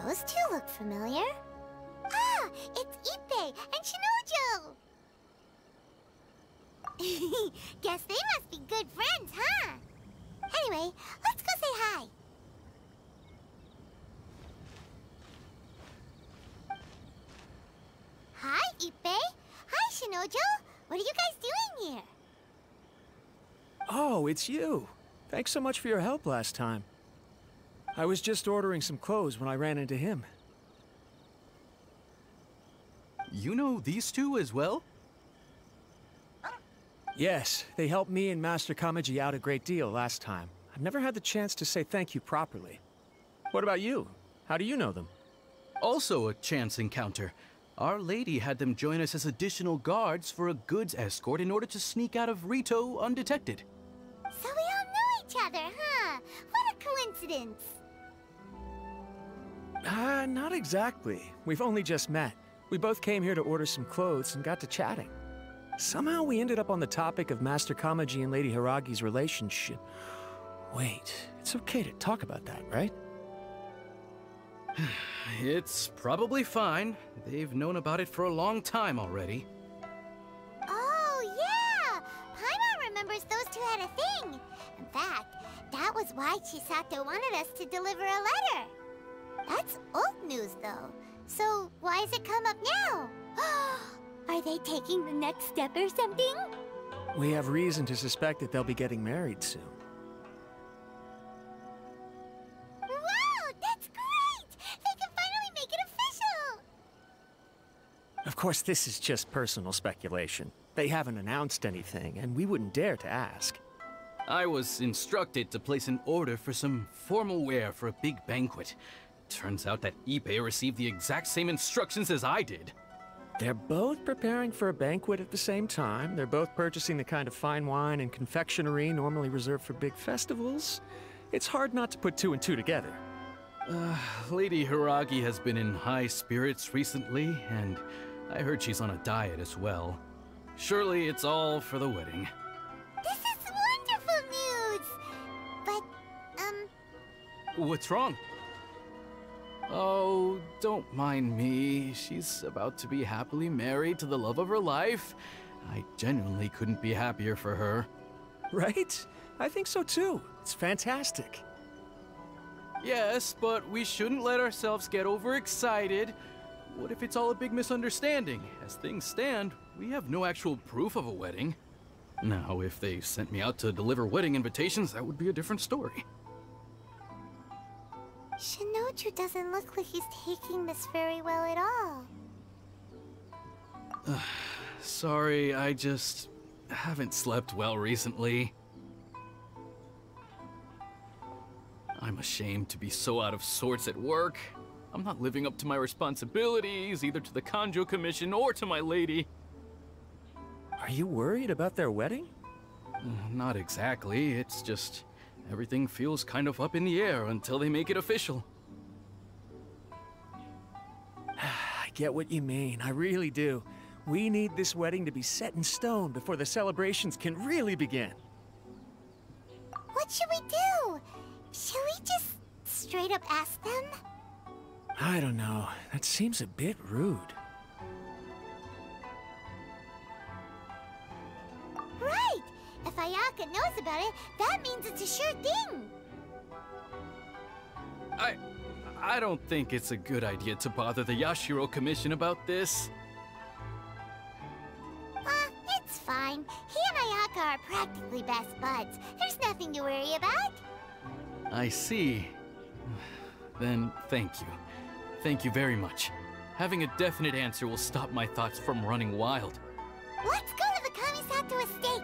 Those two look familiar. Ah, it's Ippei and Shinojo! Guess they must be good friends, huh? Anyway, let's go say hi. Hi, Ippei. Hi, Shinojo. What are you guys doing here? Oh, it's you. Thanks so much for your help last time. I was just ordering some clothes when I ran into him. You know these two as well? Yes, they helped me and Master Kamaji out a great deal last time. I've never had the chance to say thank you properly. What about you? How do you know them? Also a chance encounter. Our lady had them join us as additional guards for a goods escort in order to sneak out of Rito undetected. So we all know each other, huh? What a coincidence. Not exactly. We've only just met. We both came here to order some clothes and got to chatting. Somehow we ended up on the topic of Master Kamaji and Lady Hiragi's relationship. Wait, it's okay to talk about that, right? It's probably fine. They've known about it for a long time already. Oh, yeah! Paimon remembers those two had a thing. In fact, that was why Chisato wanted us to deliver a letter. That's old news, though. So why has it come up now? Are they taking the next step or something? We have reason to suspect that they'll be getting married soon. Wow, that's great! They can finally make it official! Of course, this is just personal speculation. They haven't announced anything, and we wouldn't dare to ask. I was instructed to place an order for some formal wear for a big banquet. Turns out that Ippei received the exact same instructions as I did. They're both preparing for a banquet at the same time. They're both purchasing the kind of fine wine and confectionery normally reserved for big festivals. It's hard not to put two and two together. Lady Hiragi has been in high spirits recently, and I heard she's on a diet as well. Surely it's all for the wedding. This is wonderful news! But, What's wrong? Oh, don't mind me. She's about to be happily married to the love of her life. I genuinely couldn't be happier for her. Right? I think so too. It's fantastic. Yes, but we shouldn't let ourselves get overexcited. What if it's all a big misunderstanding? As things stand, we have no actual proof of a wedding. Now, if they sent me out to deliver wedding invitations, that would be a different story. Shinoju doesn't look like he's taking this very well at all. Sorry, I just haven't slept well recently. I'm ashamed to be so out of sorts at work. I'm not living up to my responsibilities, either to the Kanjo Commission or to my lady. Are you worried about their wedding? Not exactly, it's just everything feels kind of up in the air until they make it official. I get what you mean, I really do. We need this wedding to be set in stone before the celebrations can really begin. What should we do? Should we just straight up ask them? I don't know. That seems a bit rude. Right! If Ayaka knows about it, that means it's a sure thing! I don't think it's a good idea to bother the Yashiro Commission about this. It's fine. He and Ayaka are practically best buds. There's nothing to worry about. I see. Then thank you. Thank you very much. Having a definite answer will stop my thoughts from running wild. Let's go to the Kamisato estate!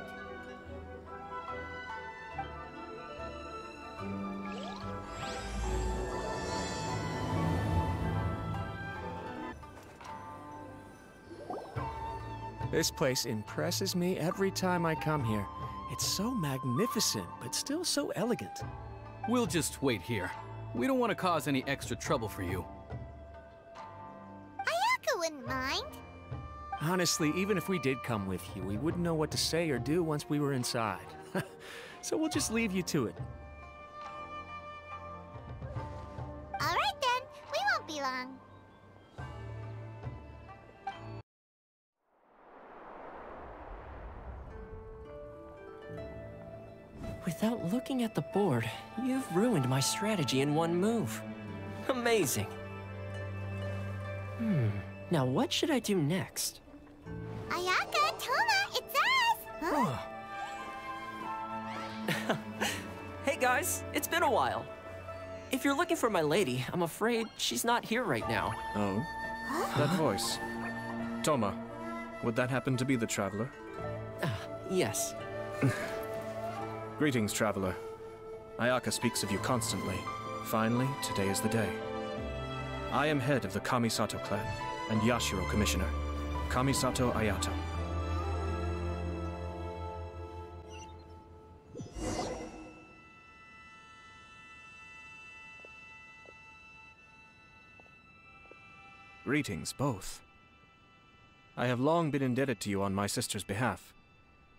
This place impresses me every time I come here. It's so magnificent, but still so elegant. We'll just wait here. We don't want to cause any extra trouble for you. Ayaka wouldn't mind. Honestly, even if we did come with you, we wouldn't know what to say or do once we were inside. So we'll just leave you to it. Alright Without looking at the board, you've ruined my strategy in one move. Amazing. Now what should I do next? Ayaka, Toma, it's us! Huh? Hey guys, it's been a while. If you're looking for my lady, I'm afraid she's not here right now. Oh? That voice. Toma, would that happen to be the traveler? Yes. Greetings, traveler. Ayaka speaks of you constantly. Finally, today is the day. I am head of the Kamisato clan and Yashiro commissioner, Kamisato Ayato. Greetings, both. I have long been indebted to you on my sister's behalf.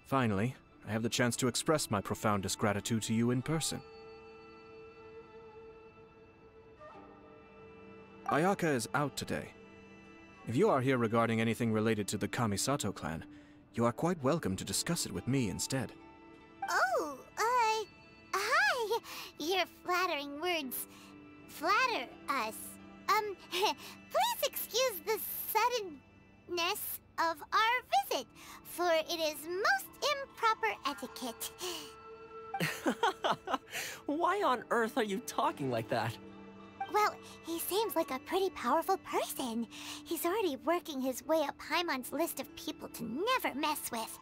Finally, I have the chance to express my profoundest gratitude to you in person. Ayaka is out today. If you are here regarding anything related to the Kamisato clan, you are quite welcome to discuss it with me instead. Oh, hi! Your flattering words flatter us. Please excuse the suddenness of our visit, for it is most improper etiquette. Why on earth are you talking like that? Well, he seems like a pretty powerful person. He's already working his way up Paimon's list of people to never mess with.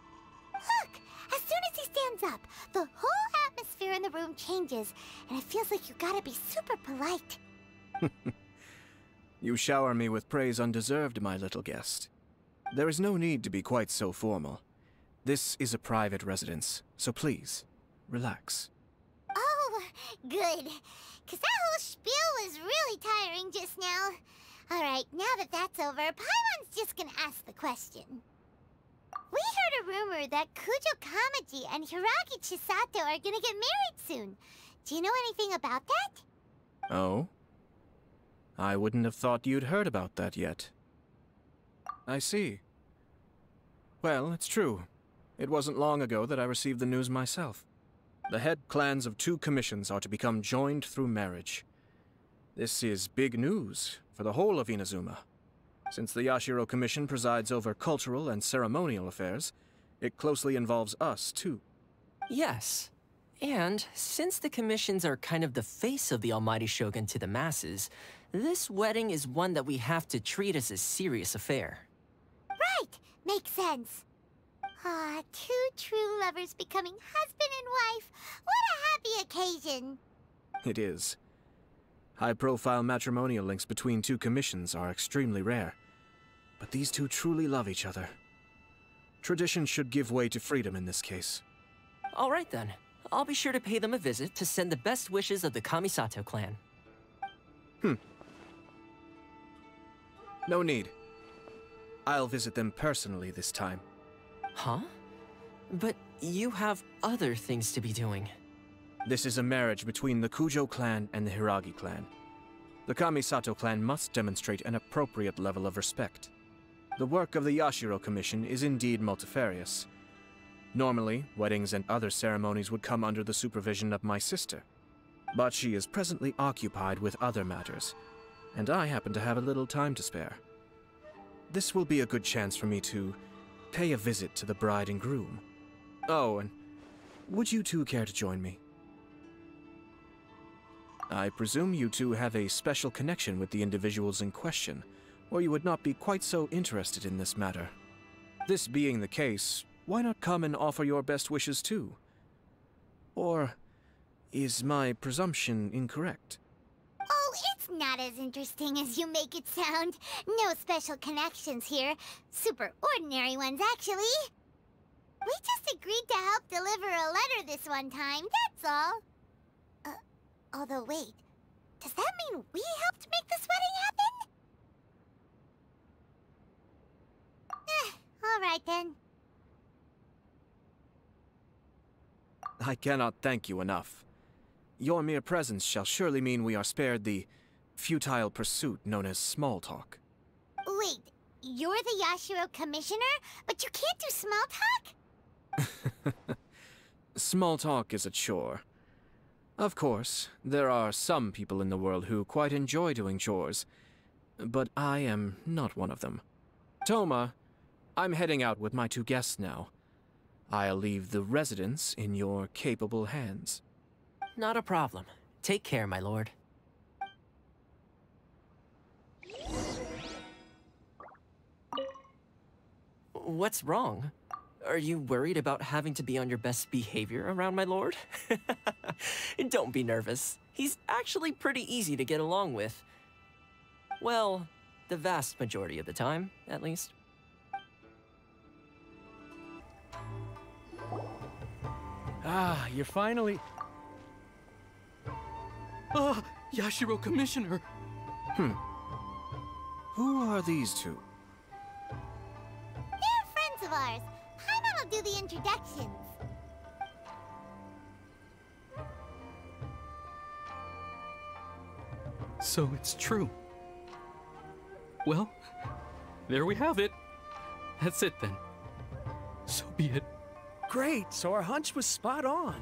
Look! As soon as he stands up, the whole atmosphere in the room changes, and it feels like you gotta be super polite. You shower me with praise undeserved, my little guest. There is no need to be quite so formal. This is a private residence, so please, relax. Oh, good. 'Cause that whole spiel was really tiring just now. Alright, now that that's over, Paimon's just gonna ask the question. We heard a rumor that Kujo Kamaji and Hiragi Chisato are gonna get married soon. Do you know anything about that? Oh? I wouldn't have thought you'd heard about that yet. I see. Well, it's true. It wasn't long ago that I received the news myself. The head clans of 2 commissions are to become joined through marriage. This is big news for the whole of Inazuma. Since the Yashiro Commission presides over cultural and ceremonial affairs, it closely involves us, too. Yes. And since the commissions are kind of the face of the Almighty Shogun to the masses, this wedding is one that we have to treat as a serious affair. Right! Makes sense. Ah, 2 true lovers becoming husband and wife. What a happy occasion! It is. High-profile matrimonial links between 2 commissions are extremely rare. But these 2 truly love each other. Tradition should give way to freedom in this case. All right then. I'll be sure to pay them a visit to send the best wishes of the Kamisato clan. No need. I'll visit them personally this time. Huh? But you have other things to be doing. This is a marriage between the Kujo clan and the Hiragi clan. The Kamisato clan must demonstrate an appropriate level of respect. The work of the Yashiro Commission is indeed multifarious. Normally, weddings and other ceremonies would come under the supervision of my sister. But she is presently occupied with other matters, and I happen to have a little time to spare. This will be a good chance for me to pay a visit to the bride and groom. Oh, and would you 2 care to join me? I presume you 2 have a special connection with the individuals in question, or you would not be quite so interested in this matter. This being the case, why not come and offer your best wishes too? Or is my presumption incorrect? Oh, it's not as interesting as you make it sound. No special connections here. Super ordinary ones, actually. We just agreed to help deliver a letter this one time, that's all. Although wait, does that mean we helped make this wedding happen? Alright then. I cannot thank you enough. Your mere presence shall surely mean we are spared the futile pursuit known as small talk. Wait, you're the Yashiro Commissioner, but you can't do small talk? Small talk is a chore. Of course, there are some people in the world who quite enjoy doing chores, but I am not one of them. Toma, I'm heading out with my 2 guests now. I'll leave the residence in your capable hands. Not a problem. Take care, my lord. What's wrong? Are you worried about having to be on your best behavior around my lord? Don't be nervous. He's actually pretty easy to get along with. Well, the vast majority of the time, at least. Ah, you're finally... Ah, Yashiro Commissioner! Who are these 2? They're friends of ours. Paimon will do the introductions. So it's true. Well, there we have it. That's it then. So be it. Great, so our hunch was spot on.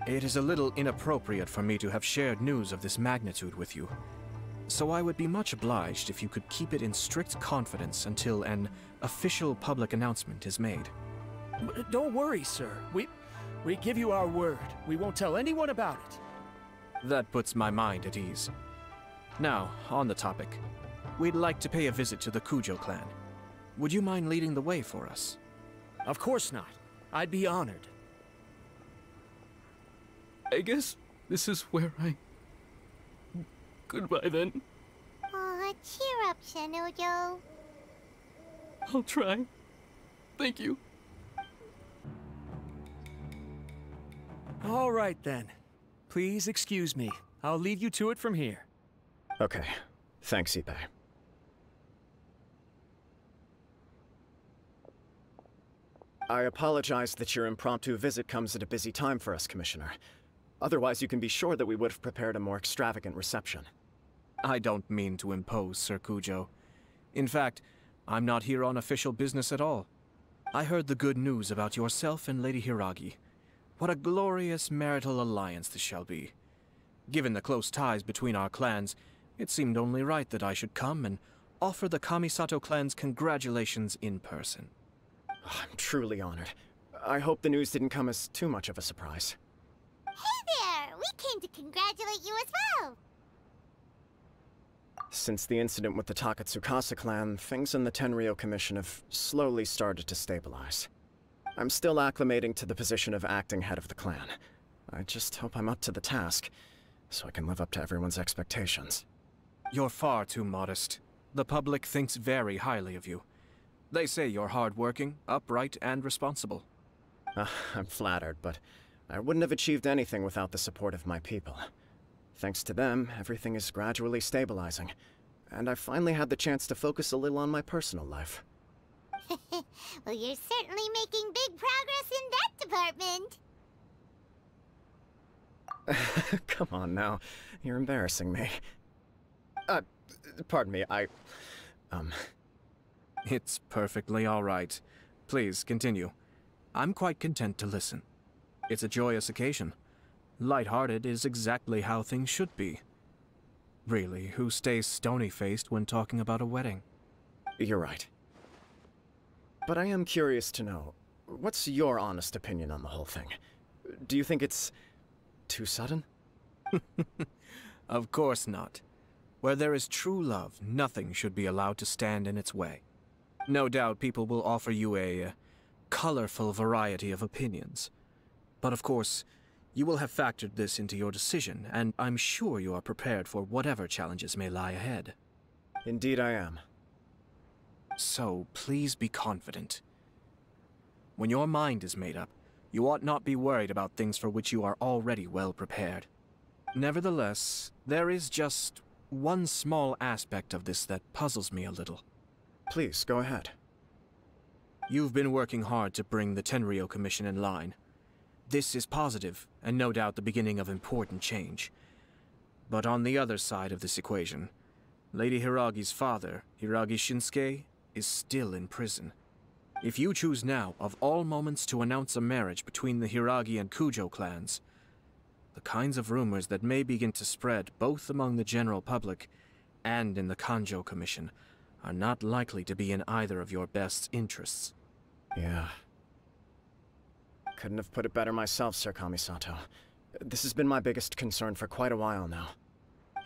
It is a little inappropriate for me to have shared news of this magnitude with you. So I would be much obliged if you could keep it in strict confidence until an official public announcement is made. Don't worry, sir. We give you our word. We won't tell anyone about it. That puts my mind at ease. Now, on the topic. We'd like to pay a visit to the Kujo clan. Would you mind leading the way for us? Of course not. I'd be honored. I guess this is where I... Goodbye then. Aw, cheer up, Shinojo. I'll try. Thank you. All right then. Please excuse me. I'll leave you to it from here. Okay. Thanks, Ippei. I apologize that your impromptu visit comes at a busy time for us, Commissioner. Otherwise, you can be sure that we would have prepared a more extravagant reception. I don't mean to impose, Sir Kujo. In fact, I'm not here on official business at all. I heard the good news about yourself and Lady Hiragi. What a glorious marital alliance this shall be. Given the close ties between our clans, it seemed only right that I should come and offer the Kamisato clan's congratulations in person. I'm truly honored. I hope the news didn't come as too much of a surprise. Hey there! We came to congratulate you as well! Since the incident with the Takatsukasa clan, things in the Tenryou Commission have slowly started to stabilize. I'm still acclimating to the position of acting head of the clan. I just hope I'm up to the task, so I can live up to everyone's expectations. You're far too modest. The public thinks very highly of you. They say you're hardworking, upright, and responsible. I'm flattered, but I wouldn't have achieved anything without the support of my people. Thanks to them, everything is gradually stabilizing, and I finally had the chance to focus a little on my personal life. Well, you're certainly making big progress in that department. Come on now, you're embarrassing me. Pardon me, It's perfectly all right. Please, continue. I'm quite content to listen. It's a joyous occasion. Light-hearted is exactly how things should be. Really, who stays stony-faced when talking about a wedding? You're right. But I am curious to know, what's your honest opinion on the whole thing? Do you think it's too sudden? Of course not. Where there is true love, nothing should be allowed to stand in its way. No doubt people will offer you a colorful variety of opinions. But of course, you will have factored this into your decision, and I'm sure you are prepared for whatever challenges may lie ahead. Indeed I am. So, please be confident. When your mind is made up, you ought not be worried about things for which you are already well prepared. Nevertheless, there is just one small aspect of this that puzzles me a little. Please, go ahead. You've been working hard to bring the Tenryou Commission in line. This is positive, and no doubt the beginning of important change. But on the other side of this equation, Lady Hiragi's father, Hiragi Shinsuke, is still in prison. If you choose now, of all moments, to announce a marriage between the Hiragi and Kujo clans, the kinds of rumors that may begin to spread both among the general public and in the Kanjo Commission are not likely to be in either of your best interests. Yeah. Couldn't have put it better myself, Sir Kamisato. This has been my biggest concern for quite a while now.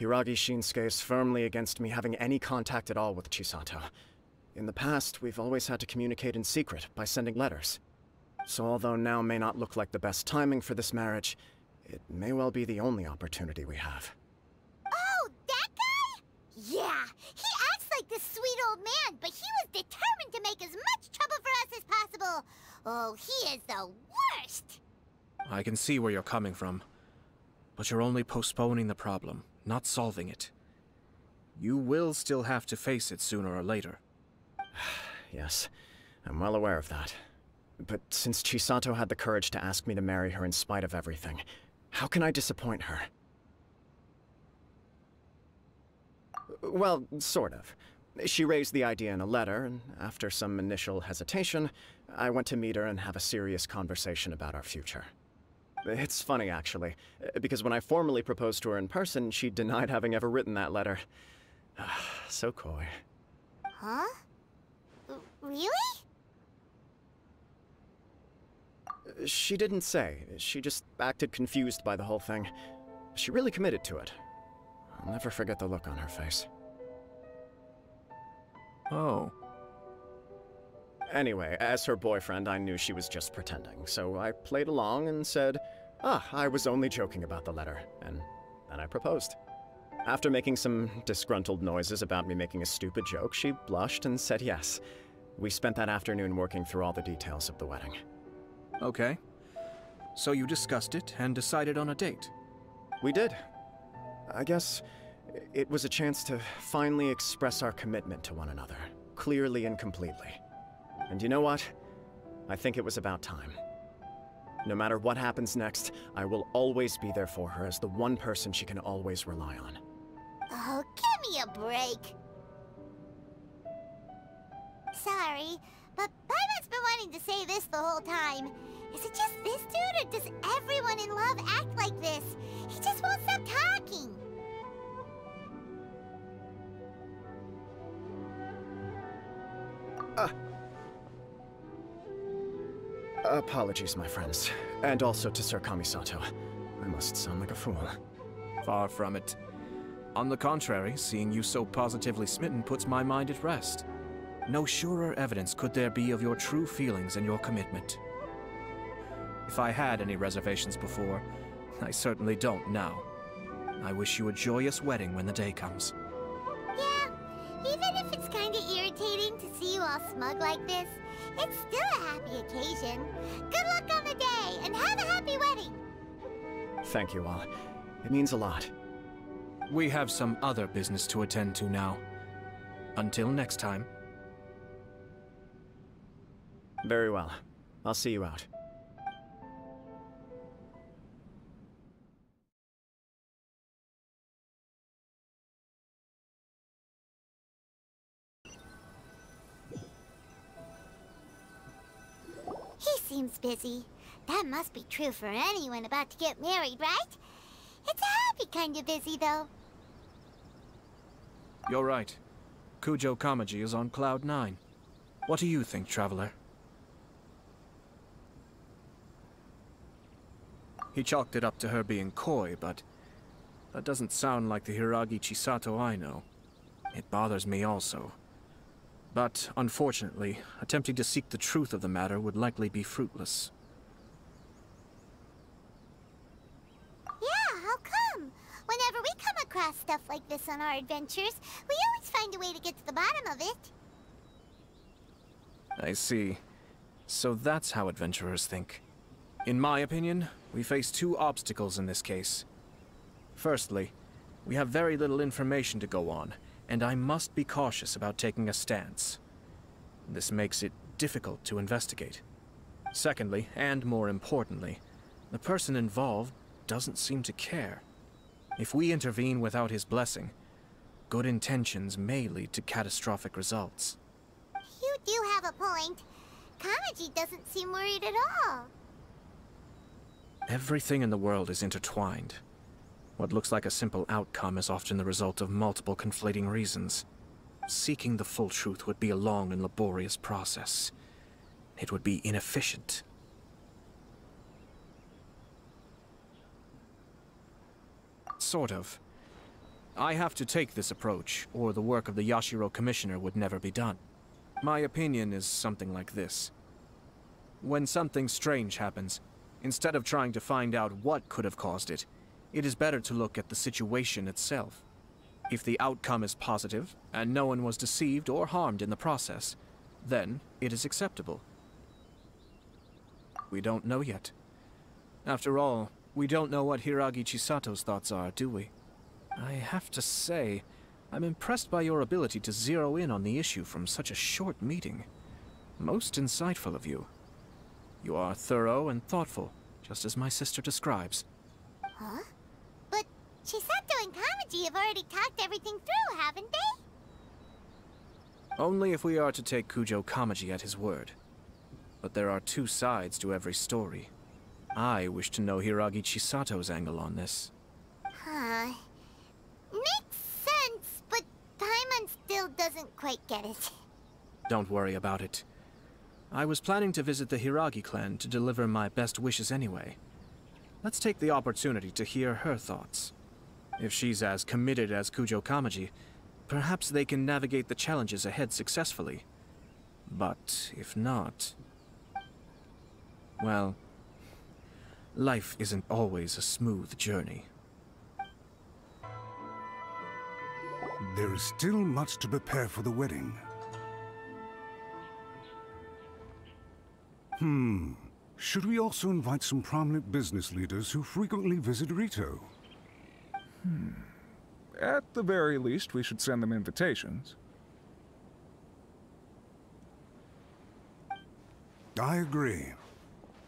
Hiragi Shinsuke is firmly against me having any contact at all with Chisato. In the past, we've always had to communicate in secret by sending letters. So although now may not look like the best timing for this marriage, it may well be the only opportunity we have. Oh, that guy? Yeah, he acts like this sweet old man, but he was determined to make as much trouble for us as possible. Oh, he is the worst! I can see where you're coming from, but you're only postponing the problem, not solving it. You will still have to face it sooner or later. Yes, I'm well aware of that. But since Chisato had the courage to ask me to marry her in spite of everything, how can I disappoint her? Well, sort of. She raised the idea in a letter, and after some initial hesitation, I went to meet her and have a serious conversation about our future. It's funny, actually, because when I formally proposed to her in person, she denied having ever written that letter. So coy. Huh? Really? She didn't say. She just acted confused by the whole thing. She really committed to it. I'll never forget the look on her face. Oh. Anyway, as her boyfriend, I knew she was just pretending, so I played along and said, I was only joking about the letter, and then I proposed. After making some disgruntled noises about me making a stupid joke, she blushed and said yes. We spent that afternoon working through all the details of the wedding. Okay. So you discussed it and decided on a date? We did. I guess it was a chance to finally express our commitment to one another, clearly and completely. And you know what? I think it was about time. No matter what happens next, I will always be there for her as the one person she can always rely on. Oh, give me a break. Sorry, but Paimon's been wanting to say this the whole time. Is it just this dude, or does everyone in love act like this? He just won't stop talking. Apologies, my friends. And also to Sir Kamisato. I must sound like a fool. Far from it. On the contrary, seeing you so positively smitten puts my mind at rest. No surer evidence could there be of your true feelings and your commitment. If I had any reservations before, I certainly don't now. I wish you a joyous wedding when the day comes. Yeah, even if it's kinda irritating to see you all smug like this, it's still a happy occasion. Good luck on the day, and have a happy wedding! Thank you all. It means a lot. We have some other business to attend to now. Until next time. Very well. I'll see you out. He seems busy. That must be true for anyone about to get married, right? It's a happy kind of busy, though. You're right. Kujo Kamaji is on Cloud 9. What do you think, Traveler? He chalked it up to her being coy, but that doesn't sound like the Hiragi Chisato I know. It bothers me also. But, unfortunately, attempting to seek the truth of the matter would likely be fruitless. Yeah, how come? Whenever we come across stuff like this on our adventures, we always find a way to get to the bottom of it. I see. So that's how adventurers think. In my opinion, we face two obstacles in this case. Firstly, we have very little information to go on, and I must be cautious about taking a stance. This makes it difficult to investigate. Secondly, and more importantly, the person involved doesn't seem to care. If we intervene without his blessing, good intentions may lead to catastrophic results. You do have a point. Kamaji doesn't seem worried at all. Everything in the world is intertwined. What looks like a simple outcome is often the result of multiple conflating reasons. Seeking the full truth would be a long and laborious process. It would be inefficient. Sort of. I have to take this approach, or the work of the Yashiro Commissioner would never be done. My opinion is something like this. When something strange happens, instead of trying to find out what could have caused it, it is better to look at the situation itself. If the outcome is positive, and no one was deceived or harmed in the process, then it is acceptable. We don't know yet. After all, we don't know what Hiragi Chisato's thoughts are, do we? I have to say, I'm impressed by your ability to zero in on the issue from such a short meeting. Most insightful of you. You are thorough and thoughtful, just as my sister describes. Huh? But Chisato and Kamaji have already talked everything through, haven't they? Only if we are to take Kujo Kamaji at his word. But there are two sides to every story. I wish to know Hiragi Chisato's angle on this. Huh. Makes sense, but Paimon still doesn't quite get it. Don't worry about it. I was planning to visit the Hiragi clan to deliver my best wishes anyway. Let's take the opportunity to hear her thoughts. If she's as committed as Kujo Kamaji, perhaps they can navigate the challenges ahead successfully. But if not... well, life isn't always a smooth journey. There is still much to prepare for the wedding. Should we also invite some prominent business leaders who frequently visit Rito? At the very least, we should send them invitations. I agree.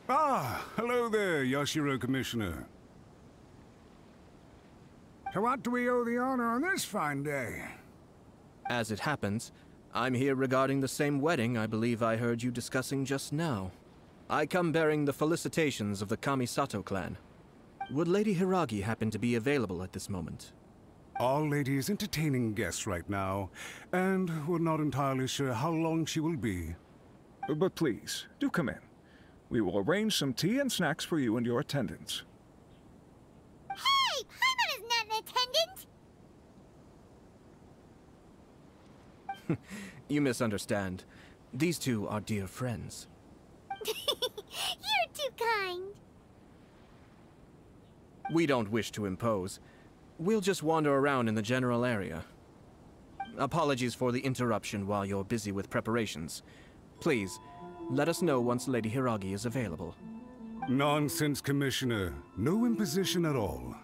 Ah, hello there, Yashiro Commissioner. To what do we owe the honor on this fine day? As it happens, I'm here regarding the same wedding I believe I heard you discussing just now. I come bearing the felicitations of the Kamisato clan. Would Lady Hiragi happen to be available at this moment? Our lady is entertaining guests right now, and we're not entirely sure how long she will be. But please, do come in. We will arrange some tea and snacks for you and your attendants. Hey! Paimon is not an attendant! You misunderstand. These two are dear friends. You're too kind. We don't wish to impose. We'll just wander around in the general area. Apologies for the interruption while you're busy with preparations. Please, let us know once Lady Hiragi is available. Nonsense, Commissioner. No imposition at all.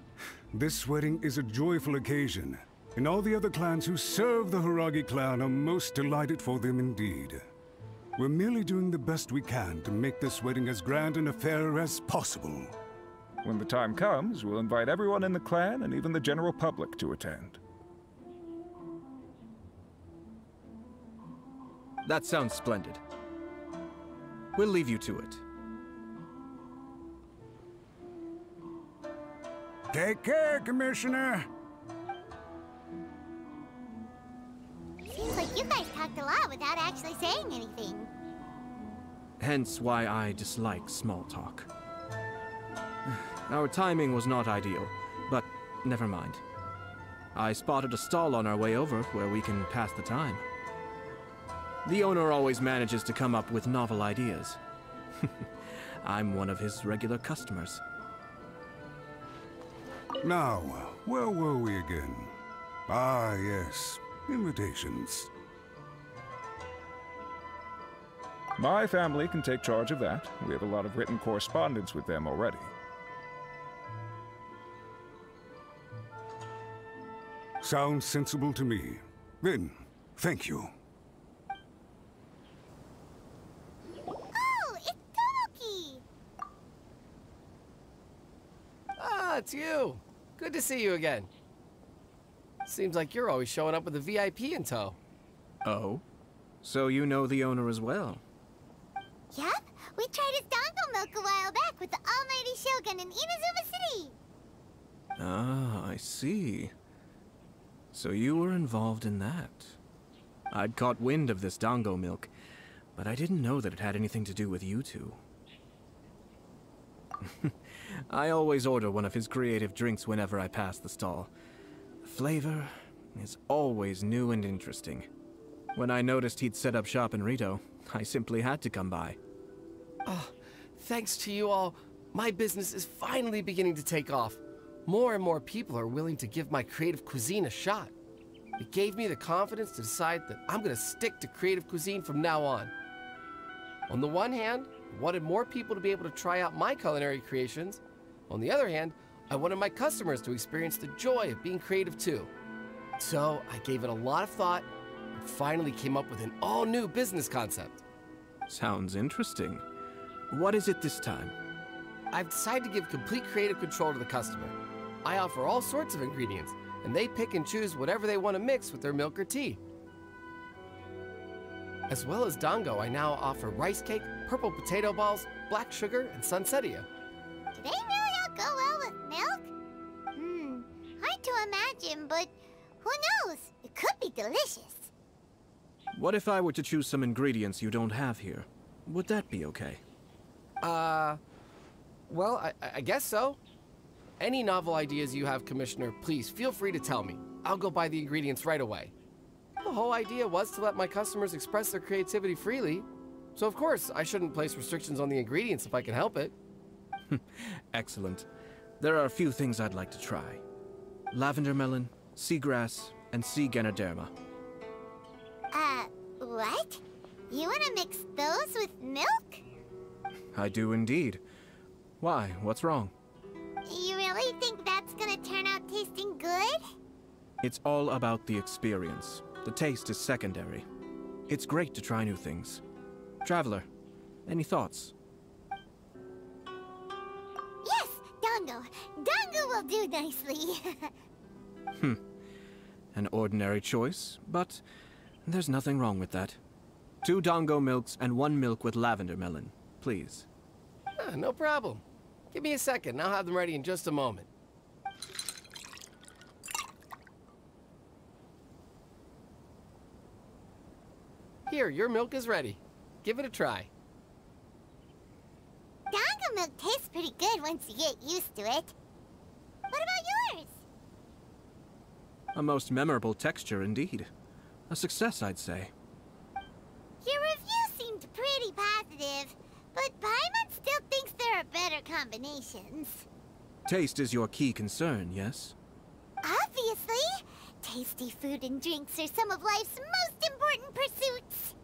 This wedding is a joyful occasion, and all the other clans who serve the Hiragi clan are most delighted for them indeed. We're merely doing the best we can to make this wedding as grand an affair as possible. When the time comes, we'll invite everyone in the clan and even the general public to attend. That sounds splendid. We'll leave you to it. Take care, Commissioner. Seems like you guys talked a lot without actually saying anything. Hence why I dislike small talk. Our timing was not ideal, but never mind. I spotted a stall on our way over where we can pass the time. The owner always manages to come up with novel ideas. I'm one of his regular customers. Now, where were we again? Ah, yes. Invitations. My family can take charge of that. We have a lot of written correspondence with them already. Sounds sensible to me. Then, thank you. Oh, it's Tomoki! Ah, it's you. Good to see you again. Seems like you're always showing up with a VIP in tow. Oh? So you know the owner as well? Yup, we tried his dango milk a while back with the almighty Shogun in Inazuma City. Ah, I see. So you were involved in that. I'd caught wind of this dango milk, but I didn't know that it had anything to do with you two. I always order one of his creative drinks whenever I pass the stall. The flavor is always new and interesting. When I noticed he'd set up shop in Rito, I simply had to come by. Oh, thanks to you all, my business is finally beginning to take off. More and more people are willing to give my creative cuisine a shot. It gave me the confidence to decide that I'm going to stick to creative cuisine from now on. On the one hand, I wanted more people to be able to try out my culinary creations. On the other hand, I wanted my customers to experience the joy of being creative too. So I gave it a lot of thought and finally came up with an all-new business concept. Sounds interesting. What is it this time? I've decided to give complete creative control to the customer. I offer all sorts of ingredients, and they pick and choose whatever they want to mix with their milk or tea. As well as dango, I now offer rice cake, purple potato balls, black sugar, and sunsettia. Do they really all go well with milk? Hard to imagine, but who knows? It could be delicious. What if I were to choose some ingredients you don't have here? Would that be okay? Well, I guess so. Any novel ideas you have, Commissioner, please feel free to tell me. I'll go buy the ingredients right away. The whole idea was to let my customers express their creativity freely. So of course, I shouldn't place restrictions on the ingredients if I can help it. Excellent. There are a few things I'd like to try. Lavender melon, seagrass, and sea ganoderma. What? You want to mix those with milk? I do indeed. Why? What's wrong? You really think that's gonna turn out tasting good? It's all about the experience. The taste is secondary. It's great to try new things. Traveler, any thoughts? Yes, dango. Dango will do nicely. An ordinary choice, but there's nothing wrong with that. 2 dango milks and 1 milk with lavender melon, please. No problem. Give me a second, I'll have them ready in just a moment. Here, your milk is ready. Give it a try. Dango milk tastes pretty good once you get used to it. What about yours? A most memorable texture indeed. A success, I'd say. Your review seemed pretty positive, but Paimon still thinks there are better combinations. Taste is your key concern, yes? Obviously! Tasty food and drinks are some of life's most important pursuits.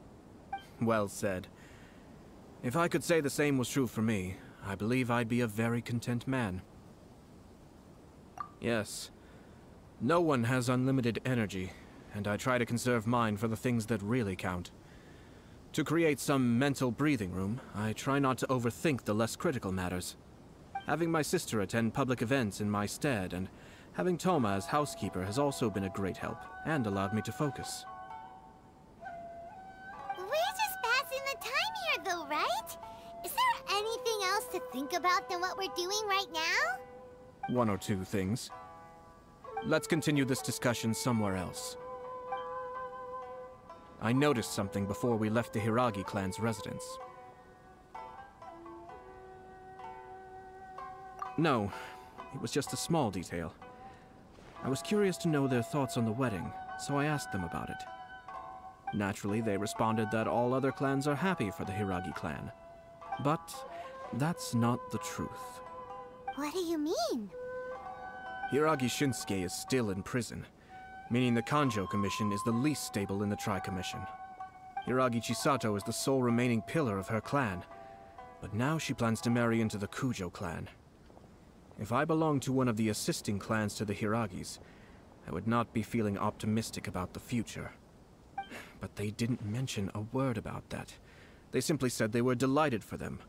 Well said. If I could say the same was true for me, I believe I'd be a very content man. Yes. No one has unlimited energy, and I try to conserve mine for the things that really count. To create some mental breathing room, I try not to overthink the less critical matters. Having my sister attend public events in my stead, and having Toma as housekeeper has also been a great help, and allowed me to focus. We're just passing the time here though, right? Is there anything else to think about than what we're doing right now? 1 or 2 things. Let's continue this discussion somewhere else. I noticed something before we left the Hiragi clan's residence. No, it was just a small detail. I was curious to know their thoughts on the wedding, so I asked them about it. Naturally, they responded that all other clans are happy for the Hiragi clan. But that's not the truth. What do you mean? Hiragi Shinsuke is still in prison, meaning the Kanjo Commission is the least stable in the Tri-Commission. Hiragi Chisato is the sole remaining pillar of her clan, but now she plans to marry into the Kujo clan. If I belonged to one of the assisting clans to the Hiragis, I would not be feeling optimistic about the future. But they didn't mention a word about that. They simply said they were delighted for them.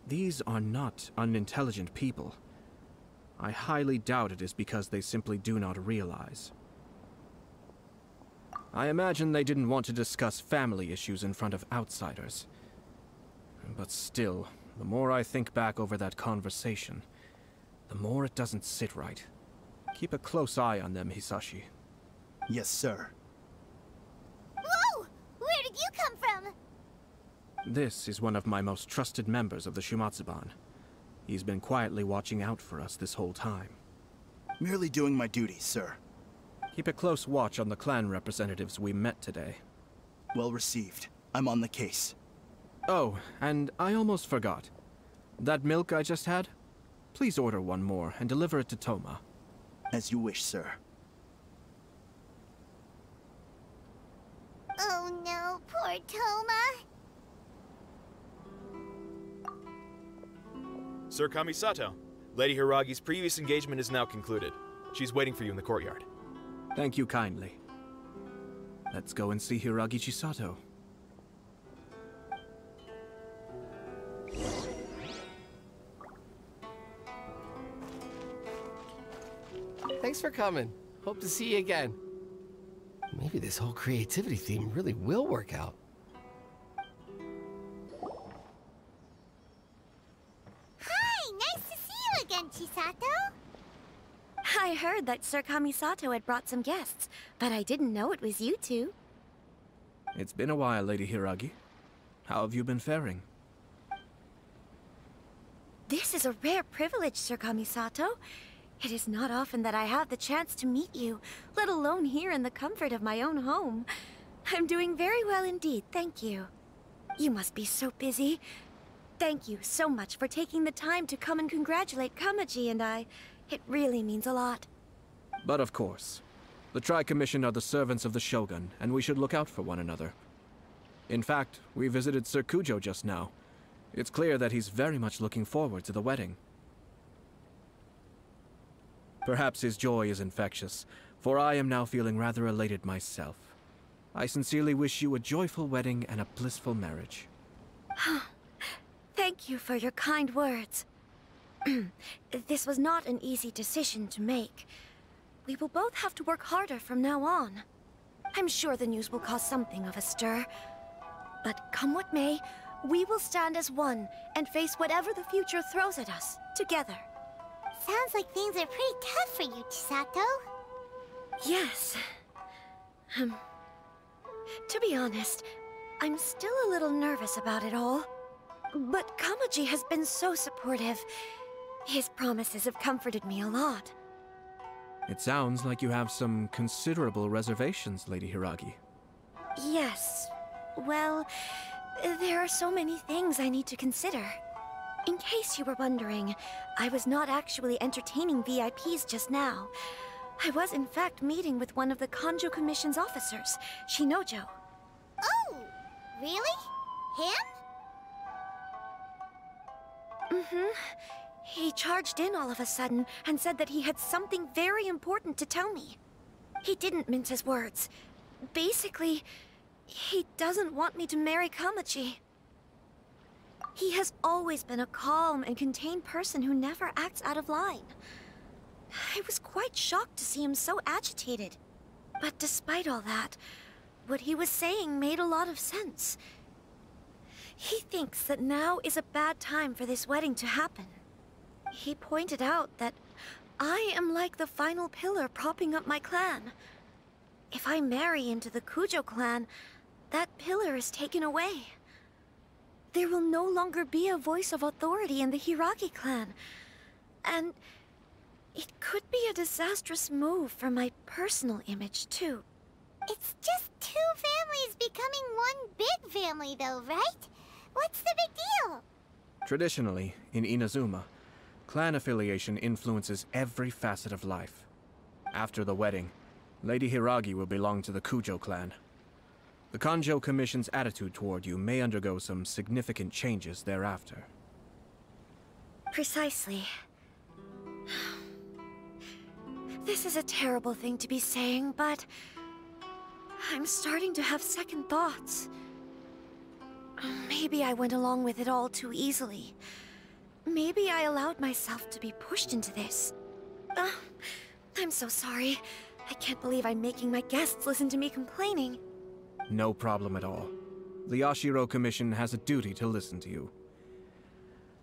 These are not unintelligent people. I highly doubt it is because they simply do not realize. I imagine they didn't want to discuss family issues in front of outsiders. But still, the more I think back over that conversation, the more it doesn't sit right. Keep a close eye on them, Hisashi. Yes, sir. Whoa! Where did you come from? This is one of my most trusted members of the Shumatsuban. He's been quietly watching out for us this whole time. Merely doing my duty, sir. Keep a close watch on the clan representatives we met today. Well received. I'm on the case. Oh, and I almost forgot. That milk I just had? Please order one more and deliver it to Toma. As you wish, sir. Oh no, poor Toma. Sir Kamisato, Lady Hiragi's previous engagement is now concluded. She's waiting for you in the courtyard. Thank you kindly. Let's go and see Hiragi Chisato. Thanks for coming. Hope to see you again. Maybe this whole creativity theme really will work out. Hi, nice to see you again, Chisato. I heard that Sir Kamisato had brought some guests, but I didn't know it was you two. It's been a while, Lady Hiragi. How have you been faring? This is a rare privilege, Sir Kamisato. It is not often that I have the chance to meet you, let alone here in the comfort of my own home. I'm doing very well indeed, thank you. You must be so busy. Thank you so much for taking the time to come and congratulate Kamaji and I. It really means a lot. But of course. The Tri-Commission are the servants of the Shogun, and we should look out for one another. In fact, we visited Sir Kujo just now. It's clear that he's very much looking forward to the wedding. Perhaps his joy is infectious, for I am now feeling rather elated myself. I sincerely wish you a joyful wedding and a blissful marriage. Thank you for your kind words. This was not an easy decision to make. We will both have to work harder from now on. I'm sure the news will cause something of a stir. But come what may, we will stand as one and face whatever the future throws at us, together. Sounds like things are pretty tough for you, Chisato. Yes. To be honest, I'm still a little nervous about it all. But Kamaji has been so supportive. His promises have comforted me a lot. It sounds like you have some considerable reservations, Lady Hiragi. Yes. Well, there are so many things I need to consider. In case you were wondering, I was not actually entertaining VIPs just now. I was in fact meeting with one of the Kanjo Commission's officers, Shinojo. Oh, really? Him? Mm-hmm. He charged in all of a sudden and said that he had something very important to tell me. He didn't mince his words. Basically, he doesn't want me to marry Kamaji. He has always been a calm and contained person who never acts out of line. I was quite shocked to see him so agitated. But despite all that, what he was saying made a lot of sense. He thinks that now is a bad time for this wedding to happen. He pointed out that I am like the final pillar propping up my clan. If I marry into the Kujo clan, that pillar is taken away. There will no longer be a voice of authority in the Hiragi clan. And it could be a disastrous move for my personal image, too. It's just two families becoming one big family, though, right? What's the big deal? Traditionally, in Inazuma, clan affiliation influences every facet of life. After the wedding, Lady Hiragi will belong to the Kujo clan. The Kanjo Commission's attitude toward you may undergo some significant changes thereafter. Precisely. This is a terrible thing to be saying, but I'm starting to have second thoughts. Maybe I went along with it all too easily. Maybe I allowed myself to be pushed into this. I'm so sorry. I can't believe I'm making my guests listen to me complaining. No problem at all. The Yashiro Commission has a duty to listen to you.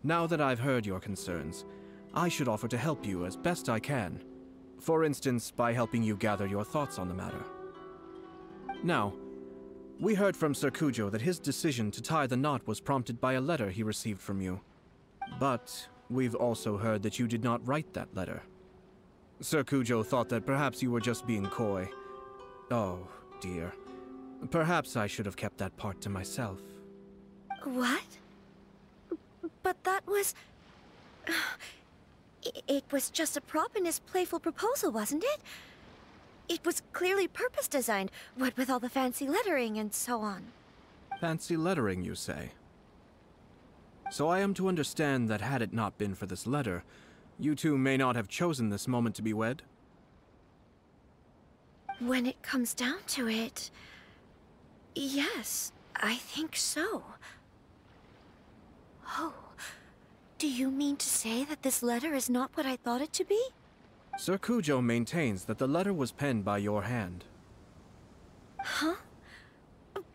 Now that I've heard your concerns, I should offer to help you as best I can. For instance, by helping you gather your thoughts on the matter. Now, we heard from Sir Kujo that his decision to tie the knot was prompted by a letter he received from you. But we've also heard that you did not write that letter. Sir Kujo thought that perhaps you were just being coy. Oh, dear. Perhaps I should have kept that part to myself. What? But that was... It was just a prop in his playful proposal, wasn't it? It was clearly purpose-designed, what with all the fancy lettering and so on. Fancy lettering, you say? So I am to understand that had it not been for this letter, you two may not have chosen this moment to be wed? When it comes down to it... yes, I think so. Oh, do you mean to say that this letter is not what I thought it to be? Sir Kujo maintains that the letter was penned by your hand. Huh?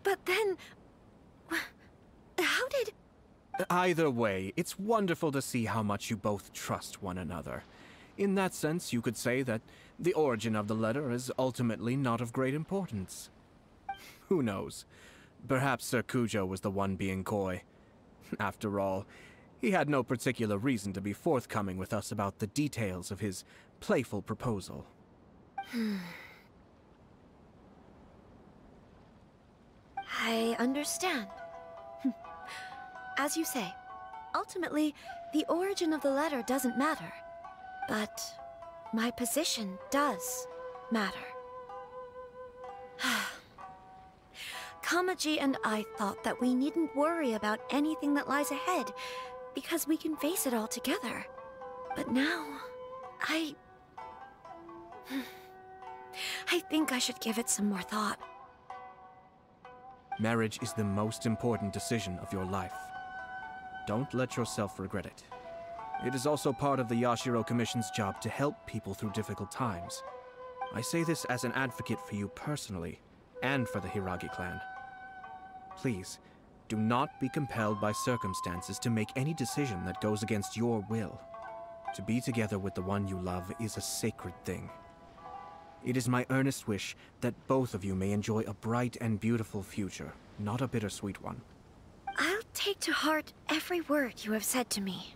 But then... how did... Either way, it's wonderful to see how much you both trust one another. In that sense, you could say that the origin of the letter is ultimately not of great importance. Who knows? Perhaps Sir Kujo was the one being coy. After all, he had no particular reason to be forthcoming with us about the details of his playful proposal. I understand. As you say, ultimately, the origin of the letter doesn't matter. But my position does matter. Kamaji and I thought that we needn't worry about anything that lies ahead, because we can face it all together. But now, I think I should give it some more thought. Marriage is the most important decision of your life. Don't let yourself regret it. It is also part of the Yashiro Commission's job to help people through difficult times. I say this as an advocate for you personally, and for the Hiragi clan. Please, do not be compelled by circumstances to make any decision that goes against your will. To be together with the one you love is a sacred thing. It is my earnest wish that both of you may enjoy a bright and beautiful future, not a bittersweet one. I'll take to heart every word you have said to me.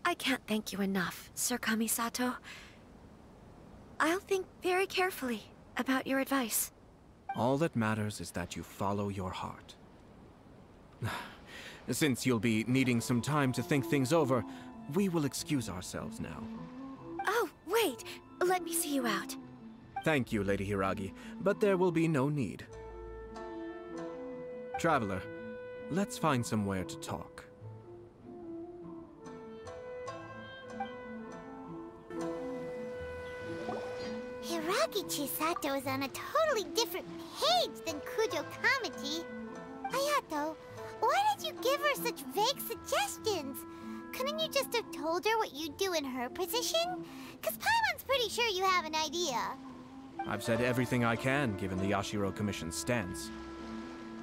I can't thank you enough, Sir Kamisato. I'll think very carefully about your advice. All that matters is that you follow your heart. Since you'll be needing some time to think things over, we will excuse ourselves now. Oh, wait! Let me see you out. Thank you, Lady Hiragi, but there will be no need. Traveler, let's find somewhere to talk. Hiragi Chisato is on a totally different page than Kujo Kamaji. Ayato, why did you give her such vague suggestions? Couldn't you just have told her what you'd do in her position? 'Cause Paimon's pretty sure you have an idea. I've said everything I can, given the Yashiro Commission's stance.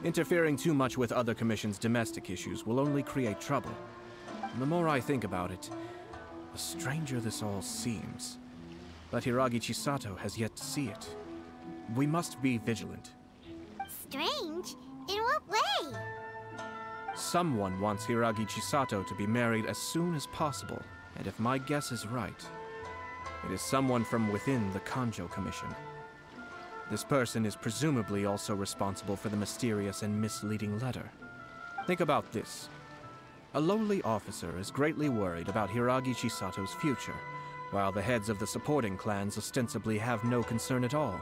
Interfering too much with other commission's domestic issues will only create trouble. And the more I think about it, the stranger this all seems. But Hiragi Chisato has yet to see it. We must be vigilant. Strange? In what way? Someone wants Hiragi Chisato to be married as soon as possible, and if my guess is right, it is someone from within the Kanjo Commission. This person is presumably also responsible for the mysterious and misleading letter. Think about this. A lowly officer is greatly worried about Hiragi Chisato's future, while the heads of the supporting clans ostensibly have no concern at all.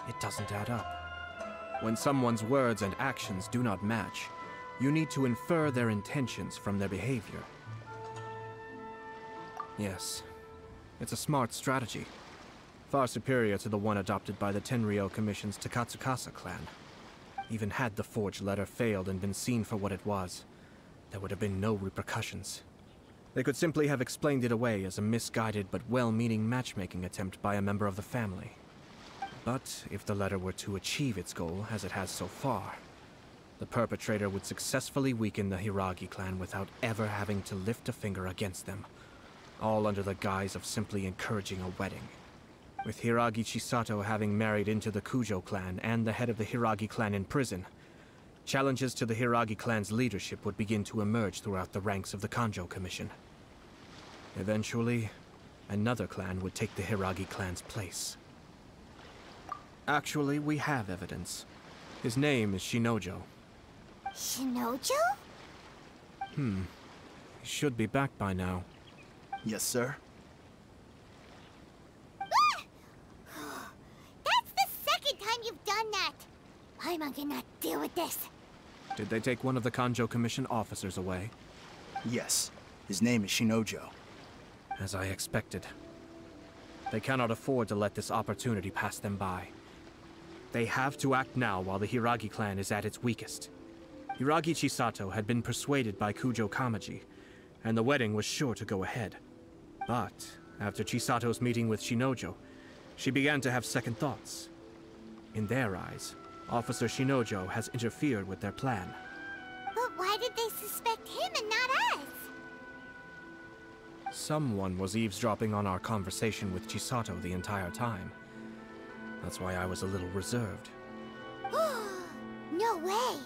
It doesn't add up. When someone's words and actions do not match, you need to infer their intentions from their behavior. Yes, it's a smart strategy. Far superior to the one adopted by the Tenryou Commission's Takatsukasa clan. Even had the forged letter failed and been seen for what it was, there would have been no repercussions. They could simply have explained it away as a misguided but well-meaning matchmaking attempt by a member of the family. But if the letter were to achieve its goal, as it has so far, the perpetrator would successfully weaken the Hiragi clan without ever having to lift a finger against them, all under the guise of simply encouraging a wedding. With Hiragi Chisato having married into the Kujo clan and the head of the Hiragi clan in prison, challenges to the Hiragi clan's leadership would begin to emerge throughout the ranks of the Kanjo Commission. Eventually, another clan would take the Hiragi clan's place. Actually, we have evidence. His name is Shinojo. Shinojo? He should be back by now. Yes, sir. That's the second time you've done that! Paimon cannot deal with this. Did they take one of the Kanjo Commission officers away? Yes. His name is Shinojo. As I expected. They cannot afford to let this opportunity pass them by. They have to act now while the Hiragi clan is at its weakest. Hiragi Chisato had been persuaded by Kujo Kamaji, and the wedding was sure to go ahead. But, after Chisato's meeting with Shinojo, she began to have second thoughts. In their eyes, Officer Shinojo has interfered with their plan. But why did they suspect him and not us? Someone was eavesdropping on our conversation with Chisato the entire time. That's why I was a little reserved. No way!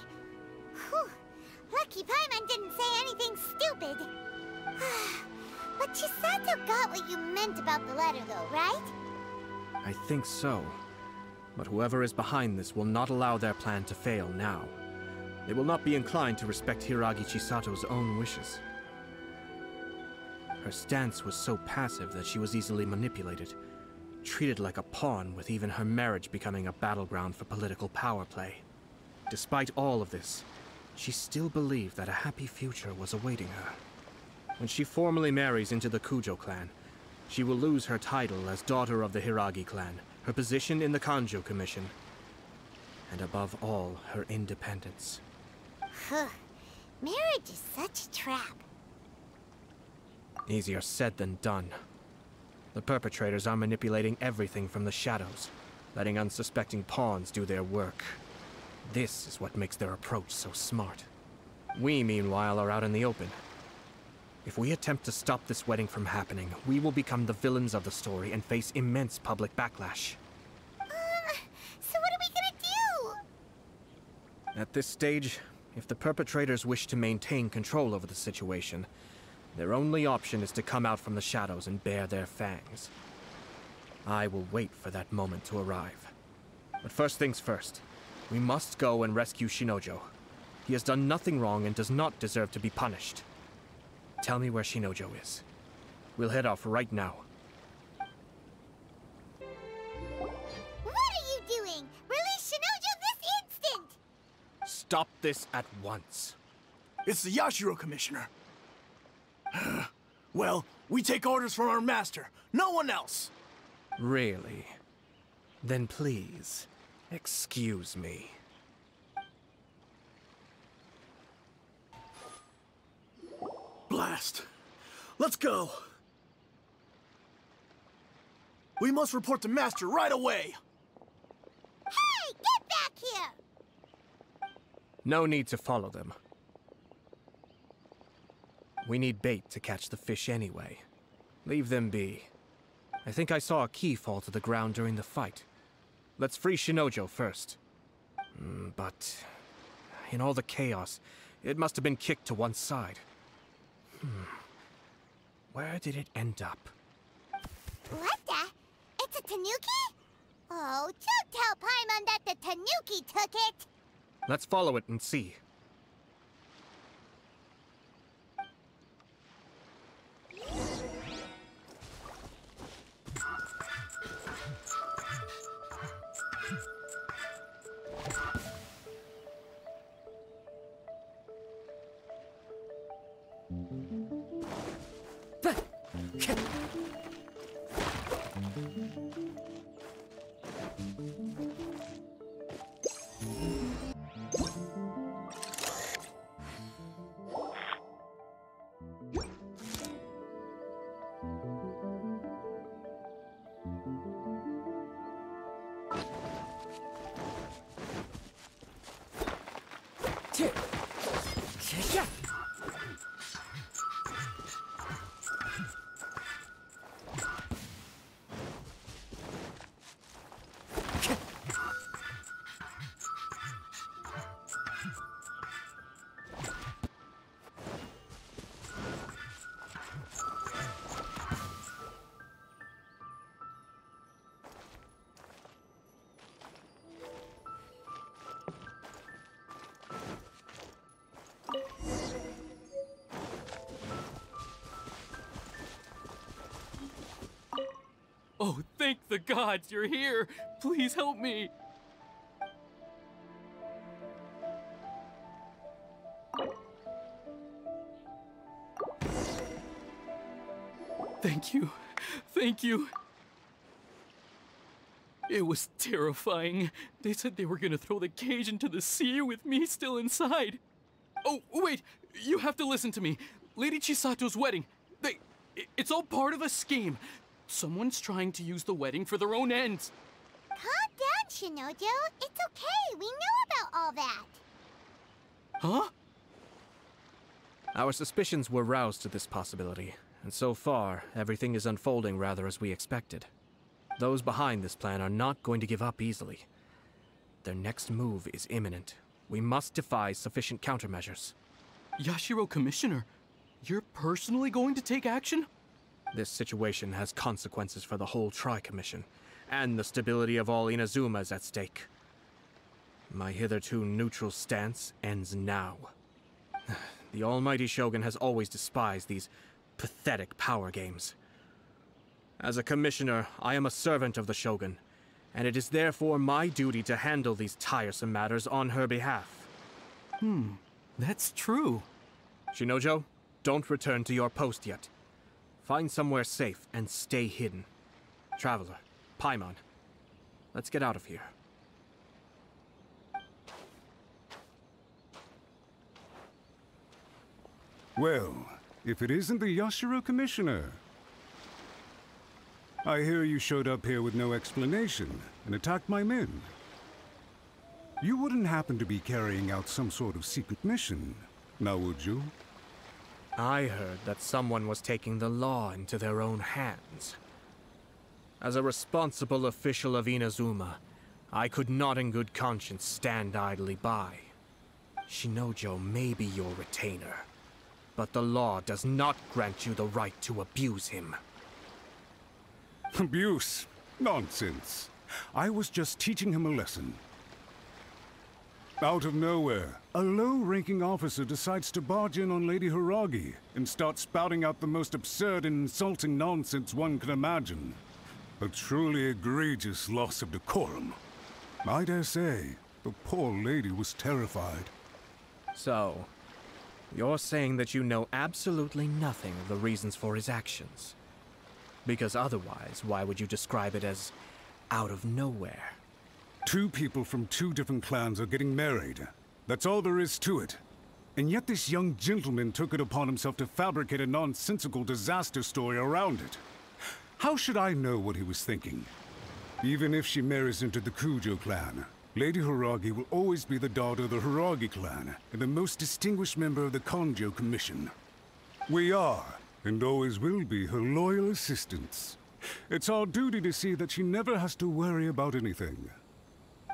Whew. Lucky Paimon didn't say anything stupid. But Chisato got what you meant about the letter though, right? I think so. But whoever is behind this will not allow their plan to fail now. They will not be inclined to respect Hiragi Chisato's own wishes. Her stance was so passive that she was easily manipulated, treated like a pawn, with even her marriage becoming a battleground for political power play. Despite all of this, she still believed that a happy future was awaiting her. When she formally marries into the Kujo clan, she will lose her title as daughter of the Hiragi clan, her position in the Kanjo Commission, and above all, her independence. Marriage is such a trap. Easier said than done. The perpetrators are manipulating everything from the shadows, letting unsuspecting pawns do their work. This is what makes their approach so smart. We, meanwhile, are out in the open. If we attempt to stop this wedding from happening, we will become the villains of the story and face immense public backlash. So what are we gonna do? At this stage, if the perpetrators wish to maintain control over the situation, their only option is to come out from the shadows and bare their fangs. I will wait for that moment to arrive. But first things first, we must go and rescue Shinojo. He has done nothing wrong and does not deserve to be punished. Tell me where Shinojo is. We'll head off right now. What are you doing? Release Shinojo this instant! Stop this at once. It's the Yashiro Commissioner. Well, we take orders from our master, no one else. Really? Then please, excuse me. Blast. Let's go. We must report the master right away. Hey, get back here! No need to follow them. We need bait to catch the fish anyway. Leave them be. I think I saw a key fall to the ground during the fight. Let's free Shinojo first. But in all the chaos, it must have been kicked to one side. Where did it end up? What the? It's a tanuki? Oh, don't tell Paimon that the tanuki took it! Let's follow it and see. Oh, thank the gods you're here! Please help me! Thank you. Thank you. It was terrifying. They said they were gonna throw the cage into the sea with me still inside. Oh, wait! You have to listen to me. Lady Chisato's wedding. It's all part of a scheme. Someone's trying to use the wedding for their own ends. Calm down, Shinojo. It's okay. We know about all that. Huh? Our suspicions were roused to this possibility, and so far, everything is unfolding rather as we expected. Those behind this plan are not going to give up easily. Their next move is imminent. We must devise sufficient countermeasures. Yashiro Commissioner, you're personally going to take action? This situation has consequences for the whole Tri-Commission, and the stability of all Inazuma is at stake. My hitherto neutral stance ends now. The almighty Shogun has always despised these pathetic power games. As a commissioner, I am a servant of the Shogun, and it is therefore my duty to handle these tiresome matters on her behalf. That's true. Shinojo, don't return to your post yet. Find somewhere safe and stay hidden. Traveler, Paimon, let's get out of here. Well, if it isn't the Yashiro Commissioner. I hear you showed up here with no explanation and attacked my men. You wouldn't happen to be carrying out some sort of secret mission, now would you? I heard that someone was taking the law into their own hands. As a responsible official of Inazuma, I could not in good conscience stand idly by. Shinojo may be your retainer, but the law does not grant you the right to abuse him. Abuse? Nonsense. I was just teaching him a lesson. Out of nowhere, a low-ranking officer decides to barge in on Lady Hiragi and start spouting out the most absurd and insulting nonsense one can imagine. A truly egregious loss of decorum. I dare say, the poor lady was terrified. So, you're saying that you know absolutely nothing of the reasons for his actions? Because otherwise, why would you describe it as out of nowhere? Two people from two different clans are getting married. That's all there is to it. And yet this young gentleman took it upon himself to fabricate a nonsensical disaster story around it. How should I know what he was thinking? Even if she marries into the Kujo clan, Lady Hiragi will always be the daughter of the Hiragi clan and the most distinguished member of the Kanjo Commission. We are, and always will be, her loyal assistants. It's our duty to see that she never has to worry about anything.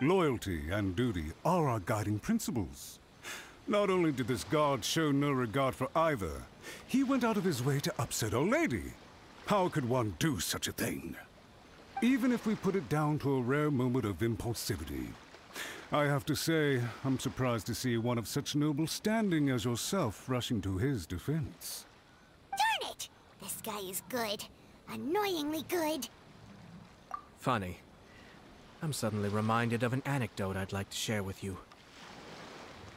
Loyalty and duty are our guiding principles. Not only did this guard show no regard for either, he went out of his way to upset our lady. How could one do such a thing? Even if we put it down to a rare moment of impulsivity. I have to say, I'm surprised to see one of such noble standing as yourself rushing to his defense. Darn it! This guy is good. Annoyingly good. Funny. I'm suddenly reminded of an anecdote I'd like to share with you.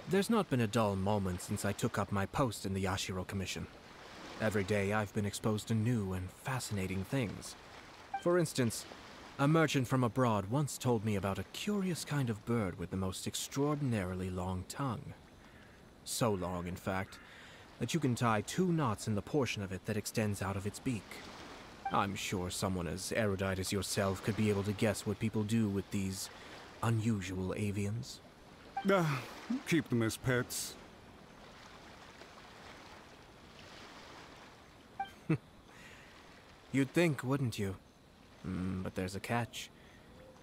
There's not been a dull moment since I took up my post in the Yashiro Commission. Every day I've been exposed to new and fascinating things. For instance, a merchant from abroad once told me about a curious kind of bird with the most extraordinarily long tongue. So long, in fact, that you can tie 2 knots in the portion of it that extends out of its beak. I'm sure someone as erudite as yourself could be able to guess what people do with these unusual avians. Keep them as pets. You'd think, wouldn't you? But there's a catch.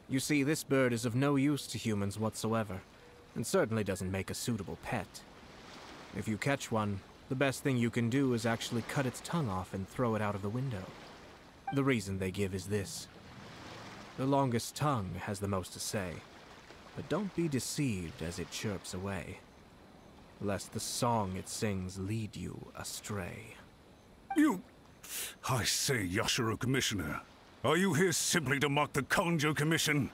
You see, this bird is of no use to humans whatsoever, and certainly doesn't make a suitable pet. If you catch one, the best thing you can do is actually cut its tongue off and throw it out of the window. The reason they give is this. The longest tongue has the most to say, but don't be deceived as it chirps away, lest the song it sings lead you astray. I say, Yashiro Commissioner, are you here simply to mock the Kanjo Commission?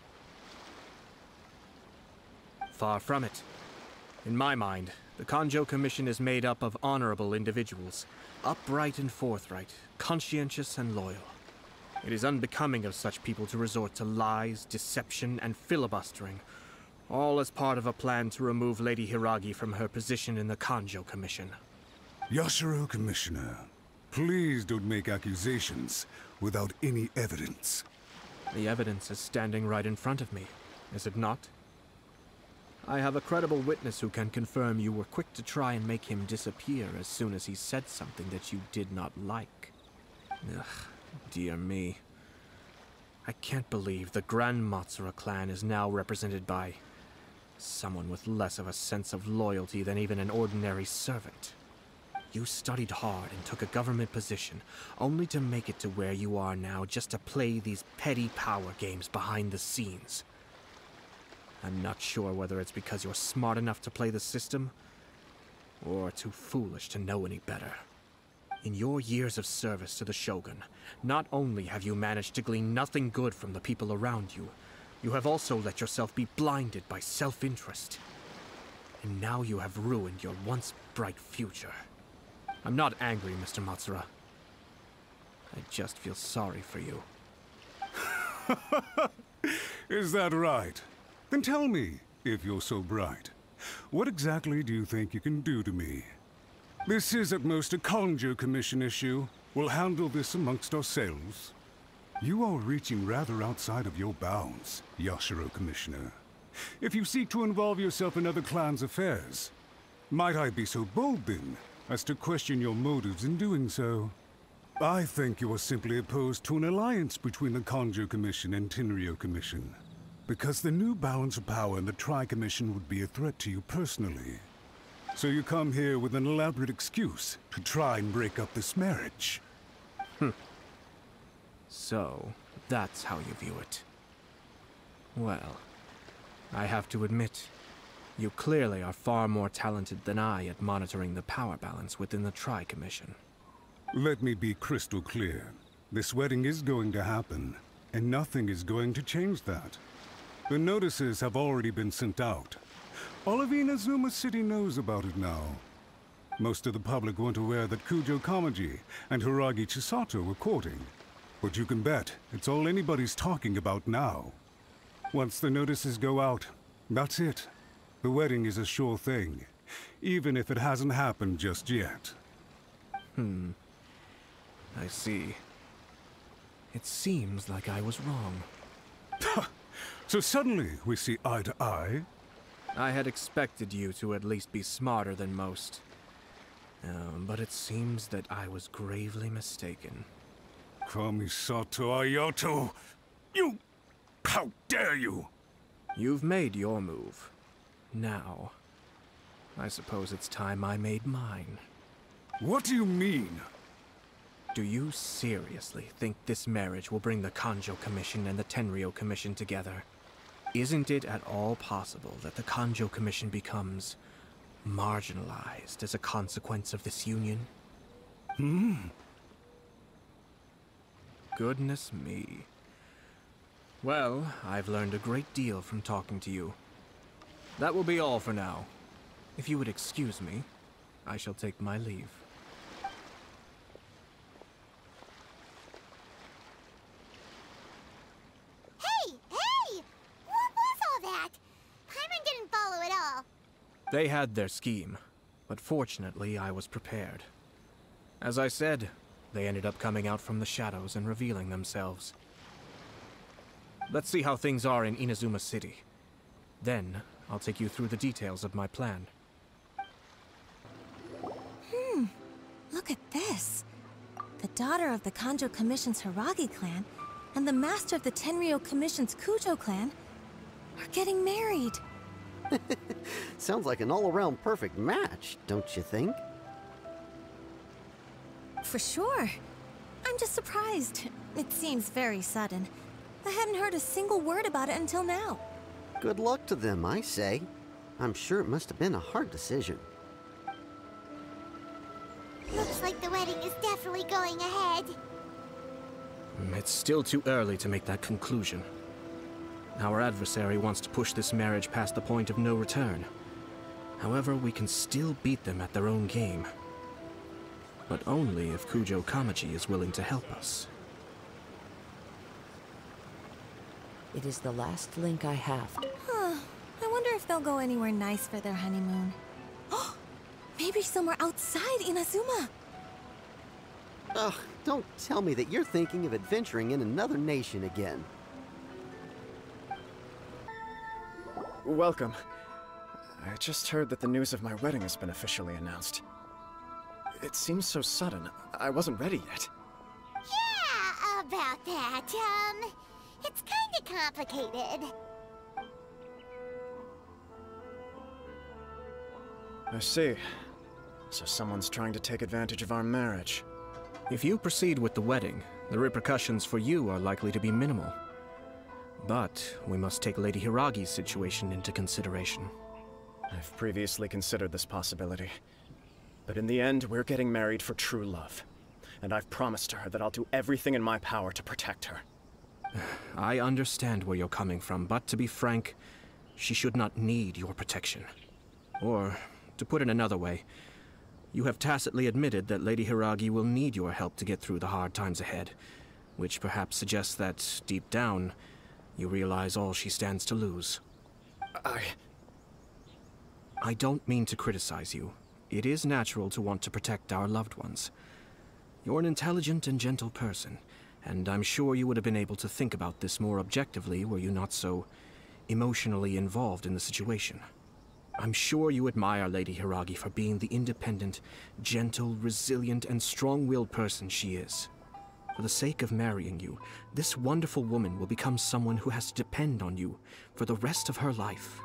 Far from it. In my mind, the Kanjo Commission is made up of honorable individuals, upright and forthright, conscientious and loyal. It is unbecoming of such people to resort to lies, deception, and filibustering, all as part of a plan to remove Lady Hiragi from her position in the Kanjo Commission. Yashiro Commissioner, please don't make accusations without any evidence. The evidence is standing right in front of me, is it not? I have a credible witness who can confirm you were quick to try and make him disappear as soon as he said something that you did not like. Ugh, dear me. I can't believe the Grand Matsura clan is now represented by someone with less of a sense of loyalty than even an ordinary servant. You studied hard and took a government position, only to make it to where you are now just to play these petty power games behind the scenes. I'm not sure whether it's because you're smart enough to play the system, or too foolish to know any better. In your years of service to the Shogun, not only have you managed to glean nothing good from the people around you, you have also let yourself be blinded by self-interest. And now you have ruined your once bright future. I'm not angry, Mr. Matsura. I just feel sorry for you. Is that right? Then tell me, if you're so bright, what exactly do you think you can do to me? This is at most a Kanjo Commission issue. We'll handle this amongst ourselves. You are reaching rather outside of your bounds, Yashiro Commissioner. If you seek to involve yourself in other clans' affairs, might I be so bold then, as to question your motives in doing so? I think you are simply opposed to an alliance between the Kanjo Commission and Tenryo Commission, because the new balance of power in the Tri-Commission would be a threat to you personally. So you come here with an elaborate excuse to try and break up this marriage. So, that's how you view it. Well, I have to admit, you clearly are far more talented than I at monitoring the power balance within the Tri-Commission. Let me be crystal clear. This wedding is going to happen, and nothing is going to change that. The notices have already been sent out. All of Inazuma City knows about it now. Most of the public weren't aware that Kujo Kamaji and Hiragi Chisato were courting. But you can bet it's all anybody's talking about now. Once the notices go out, that's it. The wedding is a sure thing, even if it hasn't happened just yet. I see. It seems like I was wrong. So suddenly we see eye to eye? I had expected you to at least be smarter than most. But it seems that I was gravely mistaken. Kamisato Ayato! You... How dare you! You've made your move. Now, I suppose it's time I made mine. What do you mean? Do you seriously think this marriage will bring the Kanjo Commission and the Tenryo Commission together? Isn't it at all possible that the Kanjo Commission becomes marginalized as a consequence of this union? Goodness me. Well, I've learned a great deal from talking to you. That will be all for now. If you would excuse me, I shall take my leave. Hey! What was all that? Paimon didn't follow at all. They had their scheme, but fortunately I was prepared. As I said, they ended up coming out from the shadows and revealing themselves. Let's see how things are in Inazuma City. Then, I'll take you through the details of my plan. Look at this. The daughter of the Kanjo Commission's Hiragi clan and the master of the Tenryou Commission's Kujo clan are getting married. Sounds like an all-around perfect match, don't you think? For sure. I'm just surprised. It seems very sudden. I hadn't heard a single word about it until now. Good luck to them, I say. I'm sure it must have been a hard decision. Looks like the wedding is definitely going ahead. It's still too early to make that conclusion. Our adversary wants to push this marriage past the point of no return. However, we can still beat them at their own game. But only if Kujo Kamaji is willing to help us. It is the last link I have. Huh. I wonder if they'll go anywhere nice for their honeymoon. Maybe somewhere outside Inazuma. Ugh, don't tell me that you're thinking of adventuring in another nation again. Welcome. I just heard that the news of my wedding has been officially announced. It seems so sudden. I wasn't ready yet. Yeah, about that. It's kinda complicated. I see. So someone's trying to take advantage of our marriage. If you proceed with the wedding, the repercussions for you are likely to be minimal. But we must take Lady Hiragi's situation into consideration. I've previously considered this possibility. But in the end, we're getting married for true love. And I've promised her that I'll do everything in my power to protect her. I understand where you're coming from, but to be frank, she should not need your protection. Or, to put it another way, you have tacitly admitted that Lady Hiragi will need your help to get through the hard times ahead, which perhaps suggests that, deep down, you realize all she stands to lose. I don't mean to criticize you. It is natural to want to protect our loved ones. You're an intelligent and gentle person, and I'm sure you would have been able to think about this more objectively were you not so emotionally involved in the situation. I'm sure you admire Lady Hiragi for being the independent, gentle, resilient, and strong-willed person she is. For the sake of marrying you, this wonderful woman will become someone who has to depend on you for the rest of her life.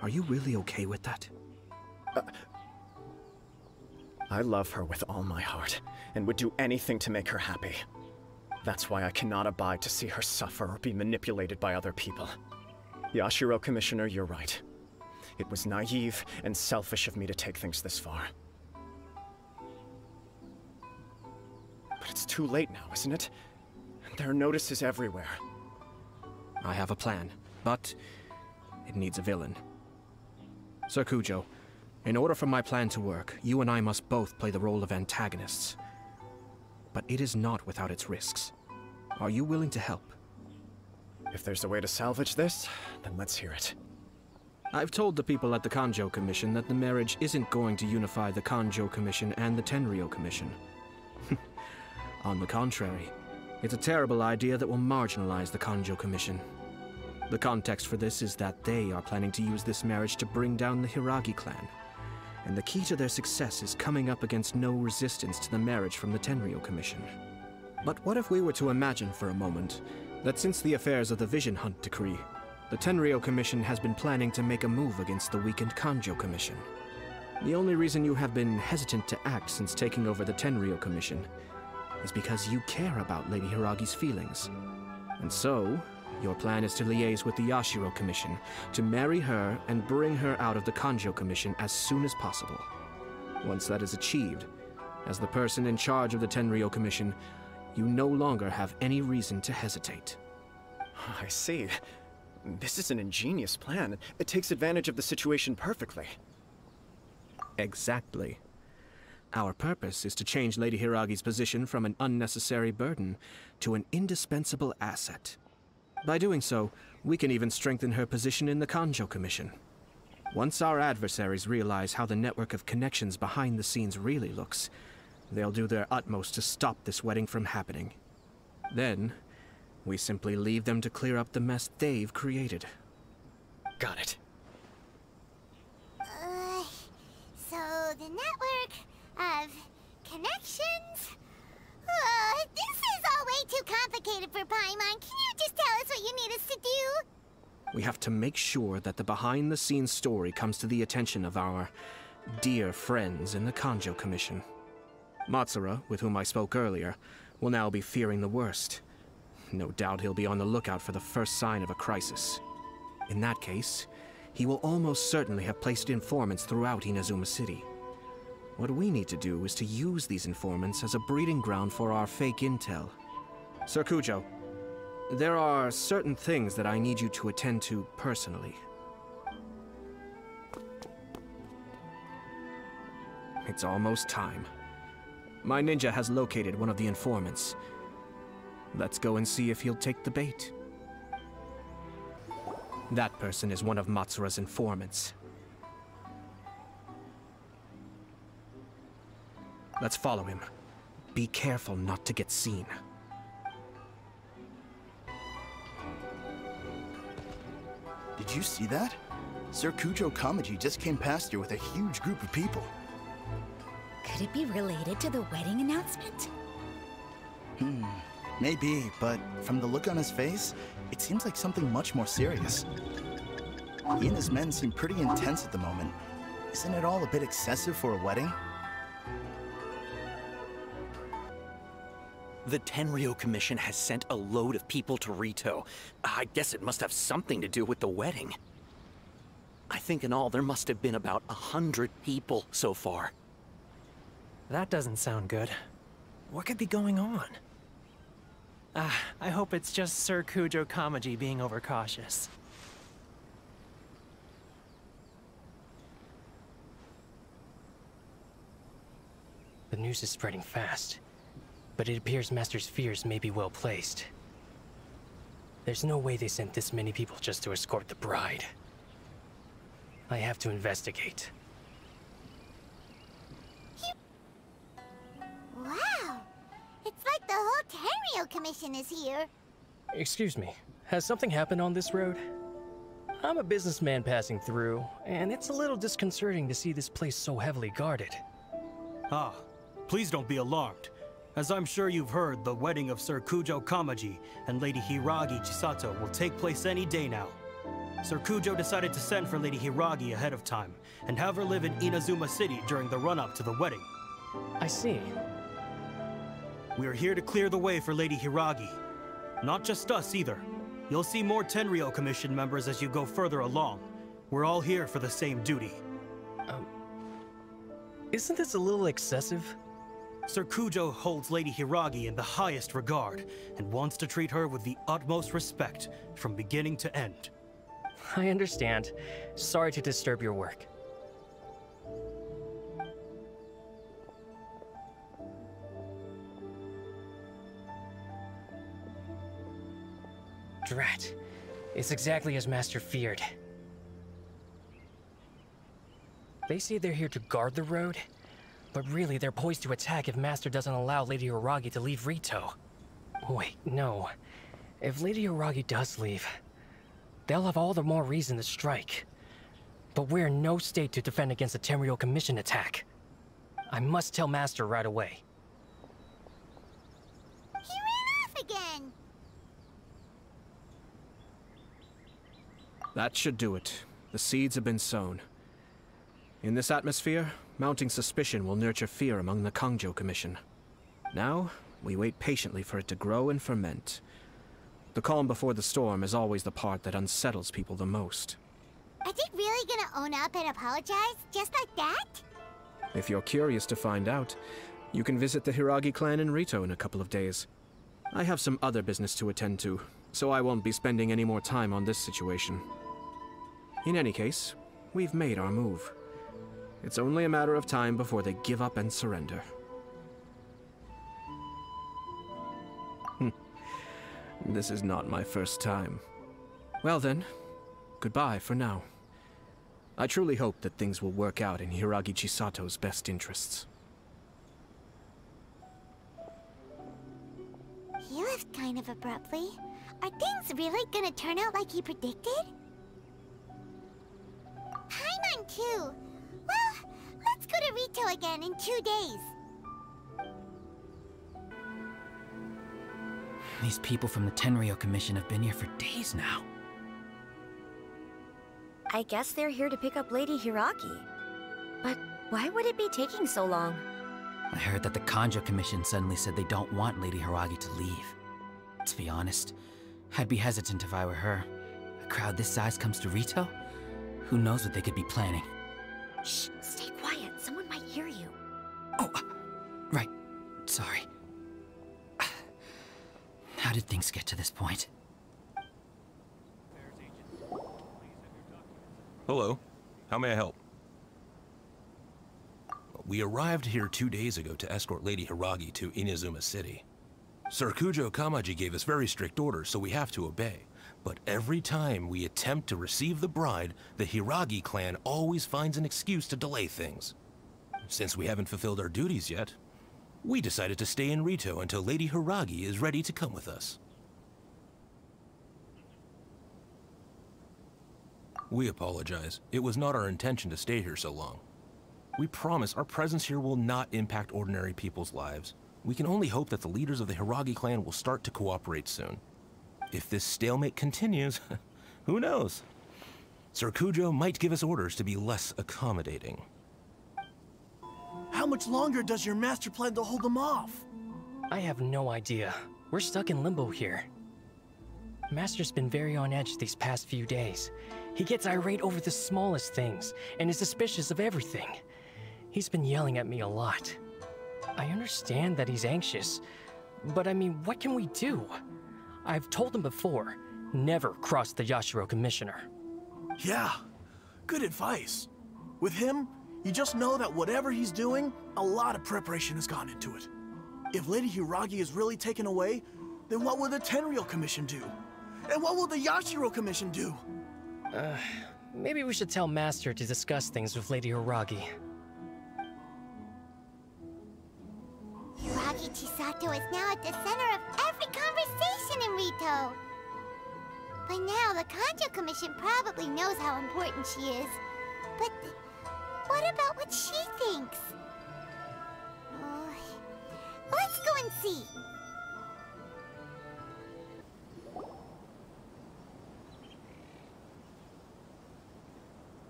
Are you really okay with that? I love her with all my heart, and would do anything to make her happy. That's why I cannot abide to see her suffer or be manipulated by other people. Yashiro Commissioner, you're right. It was naive and selfish of me to take things this far. But it's too late now, isn't it? There are notices everywhere. I have a plan, but it needs a villain. Sir Kujo, in order for my plan to work, you and I must both play the role of antagonists. But it is not without its risks. Are you willing to help? If there's a way to salvage this, then let's hear it. I've told the people at the Kanjo Commission that the marriage isn't going to unify the Kanjo Commission and the Tenryou Commission. On the contrary, it's a terrible idea that will marginalize the Kanjo Commission. The context for this is that they are planning to use this marriage to bring down the Hiragi clan. And the key to their success is coming up against no resistance to the marriage from the Tenryou Commission. But what if we were to imagine for a moment that since the affairs of the Vision Hunt Decree, the Tenryou Commission has been planning to make a move against the weakened Kanjo Commission? The only reason you have been hesitant to act since taking over the Tenryou Commission is because you care about Lady Hiragi's feelings. And so, your plan is to liaise with the Yashiro Commission to marry her and bring her out of the Kanjo Commission as soon as possible. Once that is achieved, as the person in charge of the Tenryou Commission, you no longer have any reason to hesitate. I see. This is an ingenious plan. It takes advantage of the situation perfectly. Exactly. Our purpose is to change Lady Hiragi's position from an unnecessary burden to an indispensable asset. By doing so, we can even strengthen her position in the Kanjo Commission. Once our adversaries realize how the network of connections behind the scenes really looks, they'll do their utmost to stop this wedding from happening. Then, we simply leave them to clear up the mess they've created. Got it. So the network of connections? This is all way too complicated for Paimon. Can you just tell us what you need us to do? We have to make sure that the behind-the-scenes story comes to the attention of our dear friends in the Kanjo Commission. Matsura, with whom I spoke earlier, will now be fearing the worst. No doubt he'll be on the lookout for the first sign of a crisis. In that case, he will almost certainly have placed informants throughout Inazuma City. What we need to do is to use these informants as a breeding ground for our fake intel. Sir Kujo, there are certain things that I need you to attend to personally. It's almost time. My ninja has located one of the informants. Let's go and see if he'll take the bait. That person is one of Matsura's informants. Let's follow him. Be careful not to get seen. Did you see that? Sir Kujo Kamaji just came past here with a huge group of people. Could it be related to the wedding announcement? Maybe, but from the look on his face, it seems like something much more serious. He and his men seem pretty intense at the moment. Isn't it all a bit excessive for a wedding? The Tenryou Commission has sent a load of people to Rito. I guess it must have something to do with the wedding. I think in all there must have been about 100 people so far. That doesn't sound good. What could be going on? I hope it's just Sir Kujo Kamaji being overcautious. The news is spreading fast, but it appears Master's fears may be well placed. There's no way they sent this many people just to escort the bride. I have to investigate. Wow! It's like the whole Tenryou Commission is here. Excuse me, has something happened on this road? I'm a businessman passing through, and it's a little disconcerting to see this place so heavily guarded. Ah, please don't be alarmed. As I'm sure you've heard, the wedding of Sir Kujo Kamaji and Lady Hiragi Chisato will take place any day now. Sir Kujo decided to send for Lady Hiragi ahead of time, and have her live in Inazuma City during the run-up to the wedding. I see. We are here to clear the way for Lady Hiragi. Not just us either. You'll see more Tenryou Commission members as you go further along. We're all here for the same duty. Isn't this a little excessive? Sir Kujo holds Lady Hiragi in the highest regard, and wants to treat her with the utmost respect, from beginning to end. I understand. Sorry to disturb your work. Drat. It's exactly as Master feared. They say they're here to guard the road, but really they're poised to attack if Master doesn't allow Lady Hiragi to leave Rito. Wait, no. If Lady Hiragi does leave, they'll have all the more reason to strike. But we're in no state to defend against a Tenryou Commission attack. I must tell Master right away. He ran off again! That should do it. The seeds have been sown. In this atmosphere, mounting suspicion will nurture fear among the Kanjo Commission. Now, we wait patiently for it to grow and ferment. The calm before the storm is always the part that unsettles people the most. Are they really gonna own up and apologize, just like that? If you're curious to find out, you can visit the Hiragi clan in Rito in a couple of days. I have some other business to attend to, so I won't be spending any more time on this situation. In any case, we've made our move. It's only a matter of time before they give up and surrender. This is not my first time. Well then, goodbye for now. I truly hope that things will work out in Hiragi Chisato's best interests. He left kind of abruptly. Are things really gonna turn out like he predicted? Paimon too. Well, let's go to Rito again in 2 days. These people from the Tenryou Commission have been here for days now. I guess they're here to pick up Lady Hiragi. But why would it be taking so long? I heard that the Kanjo Commission suddenly said they don't want Lady Hiragi to leave. To be honest, I'd be hesitant if I were her. A crowd this size comes to Rito? Who knows what they could be planning? Shh, stay quiet. Someone might hear you. Oh, right. Sorry. How did things get to this point? Hello. How may I help? We arrived here 2 days ago to escort Lady Hiragi to Inazuma City. Sir Kujo Kamaji gave us very strict orders, so we have to obey. But every time we attempt to receive the bride, the Hiragi clan always finds an excuse to delay things. Since we haven't fulfilled our duties yet, we decided to stay in Rito until Lady Hiragi is ready to come with us. We apologize. It was not our intention to stay here so long. We promise our presence here will not impact ordinary people's lives. We can only hope that the leaders of the Hiragi clan will start to cooperate soon. If this stalemate continues, who knows? Sir Kujo might give us orders to be less accommodating. How much longer does your master plan to hold them off? I have no idea. We're stuck in limbo here. Master's been very on edge these past few days. He gets irate over the smallest things, and is suspicious of everything. He's been yelling at me a lot. I understand that he's anxious, but I mean, what can we do? I've told him before, never cross the Yashiro Commissioner. Yeah, good advice. With him, you just know that whatever he's doing, a lot of preparation has gone into it. If Lady Hiragi is really taken away, then what will the Tenryou Commission do? And what will the Yashiro Commission do? Maybe we should tell Master to discuss things with Lady Hiragi. Hiragi Chisato is now at the center of every conversation in Rito. By now, the Kanjo Commission probably knows how important she is. But what about what she thinks? Let's go and see.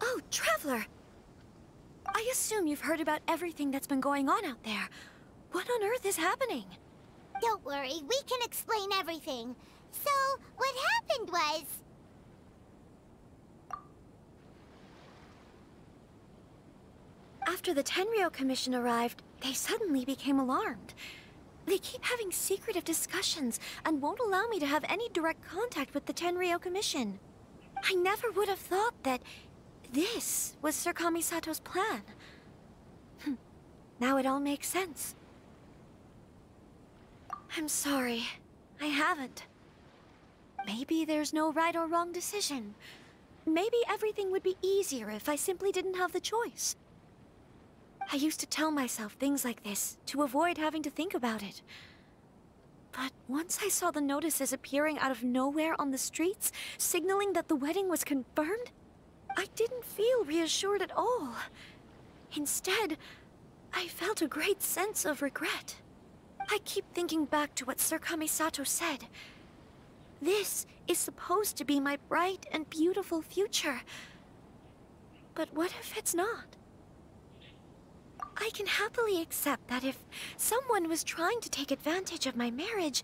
Oh, Traveler! I assume you've heard about everything that's been going on out there. What on earth is happening? Don't worry, we can explain everything. So, what happened was... After the Tenryou Commission arrived, they suddenly became alarmed. They keep having secretive discussions and won't allow me to have any direct contact with the Tenryou Commission. I never would have thought that this was Sir Kamisato's plan. Now it all makes sense. I'm sorry. I haven't. Maybe there's no right or wrong decision. Maybe everything would be easier if I simply didn't have the choice. I used to tell myself things like this to avoid having to think about it. But once I saw the notices appearing out of nowhere on the streets, signaling that the wedding was confirmed, I didn't feel reassured at all. Instead, I felt a great sense of regret. I keep thinking back to what Sir Kamisato said. This is supposed to be my bright and beautiful future. But what if it's not? I can happily accept that if someone was trying to take advantage of my marriage,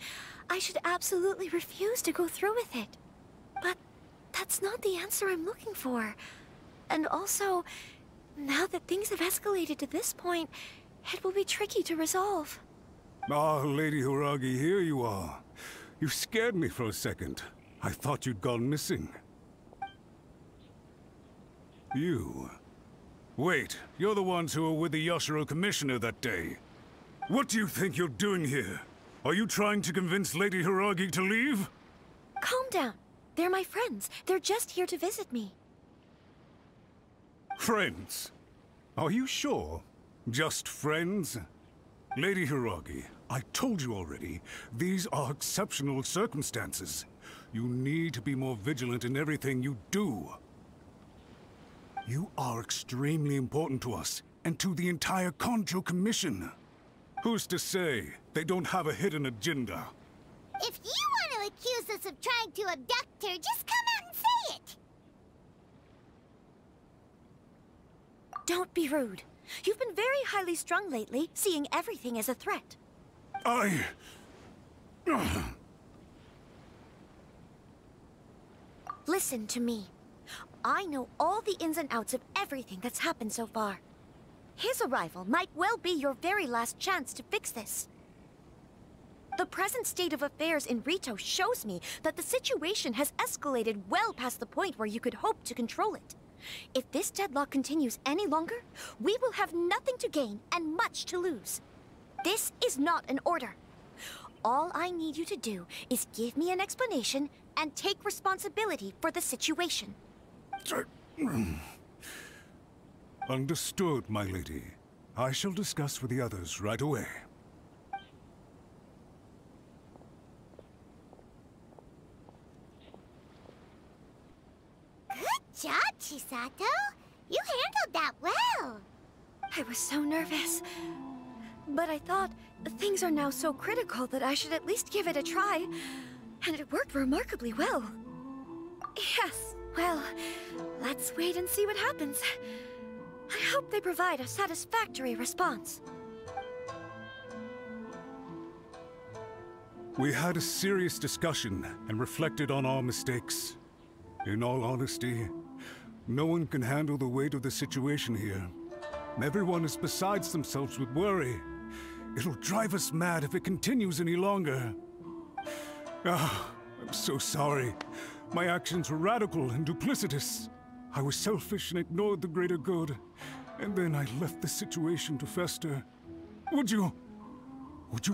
I should absolutely refuse to go through with it. But that's not the answer I'm looking for. And also, now that things have escalated to this point, it will be tricky to resolve. Ah, Lady Hiragi, here you are. You scared me for a second. I thought you'd gone missing. You... Wait, you're the ones who were with the Yashiro Commissioner that day. What do you think you're doing here? Are you trying to convince Lady Hiragi to leave? Calm down. They're my friends. They're just here to visit me. Friends? Are you sure? Just friends? Lady Hiragi, I told you already, these are exceptional circumstances. You need to be more vigilant in everything you do. You are extremely important to us, and to the entire Kanjo Commission. Who's to say they don't have a hidden agenda? If you want to accuse us of trying to abduct her, just come out and say it! Don't be rude. You've been very highly strung lately, seeing everything as a threat. Listen to me. I know all the ins and outs of everything that's happened so far. His arrival might well be your very last chance to fix this. The present state of affairs in Rito shows me that the situation has escalated well past the point where you could hope to control it. If this deadlock continues any longer, we will have nothing to gain and much to lose. This is not an order. All I need you to do is give me an explanation and take responsibility for the situation. Understood, my lady. I shall discuss with the others right away. Good job, Chisato. You handled that well. I was so nervous. But I thought things are now so critical that I should at least give it a try. And it worked remarkably well. Yes, well, let's wait and see what happens. I hope they provide a satisfactory response. We had a serious discussion and reflected on our mistakes. In all honesty, no one can handle the weight of the situation here. Everyone is besides themselves with worry. It'll drive us mad if it continues any longer. I'm so sorry. My actions were radical and duplicitous. I was selfish and ignored the greater good. And then I left the situation to fester. Would you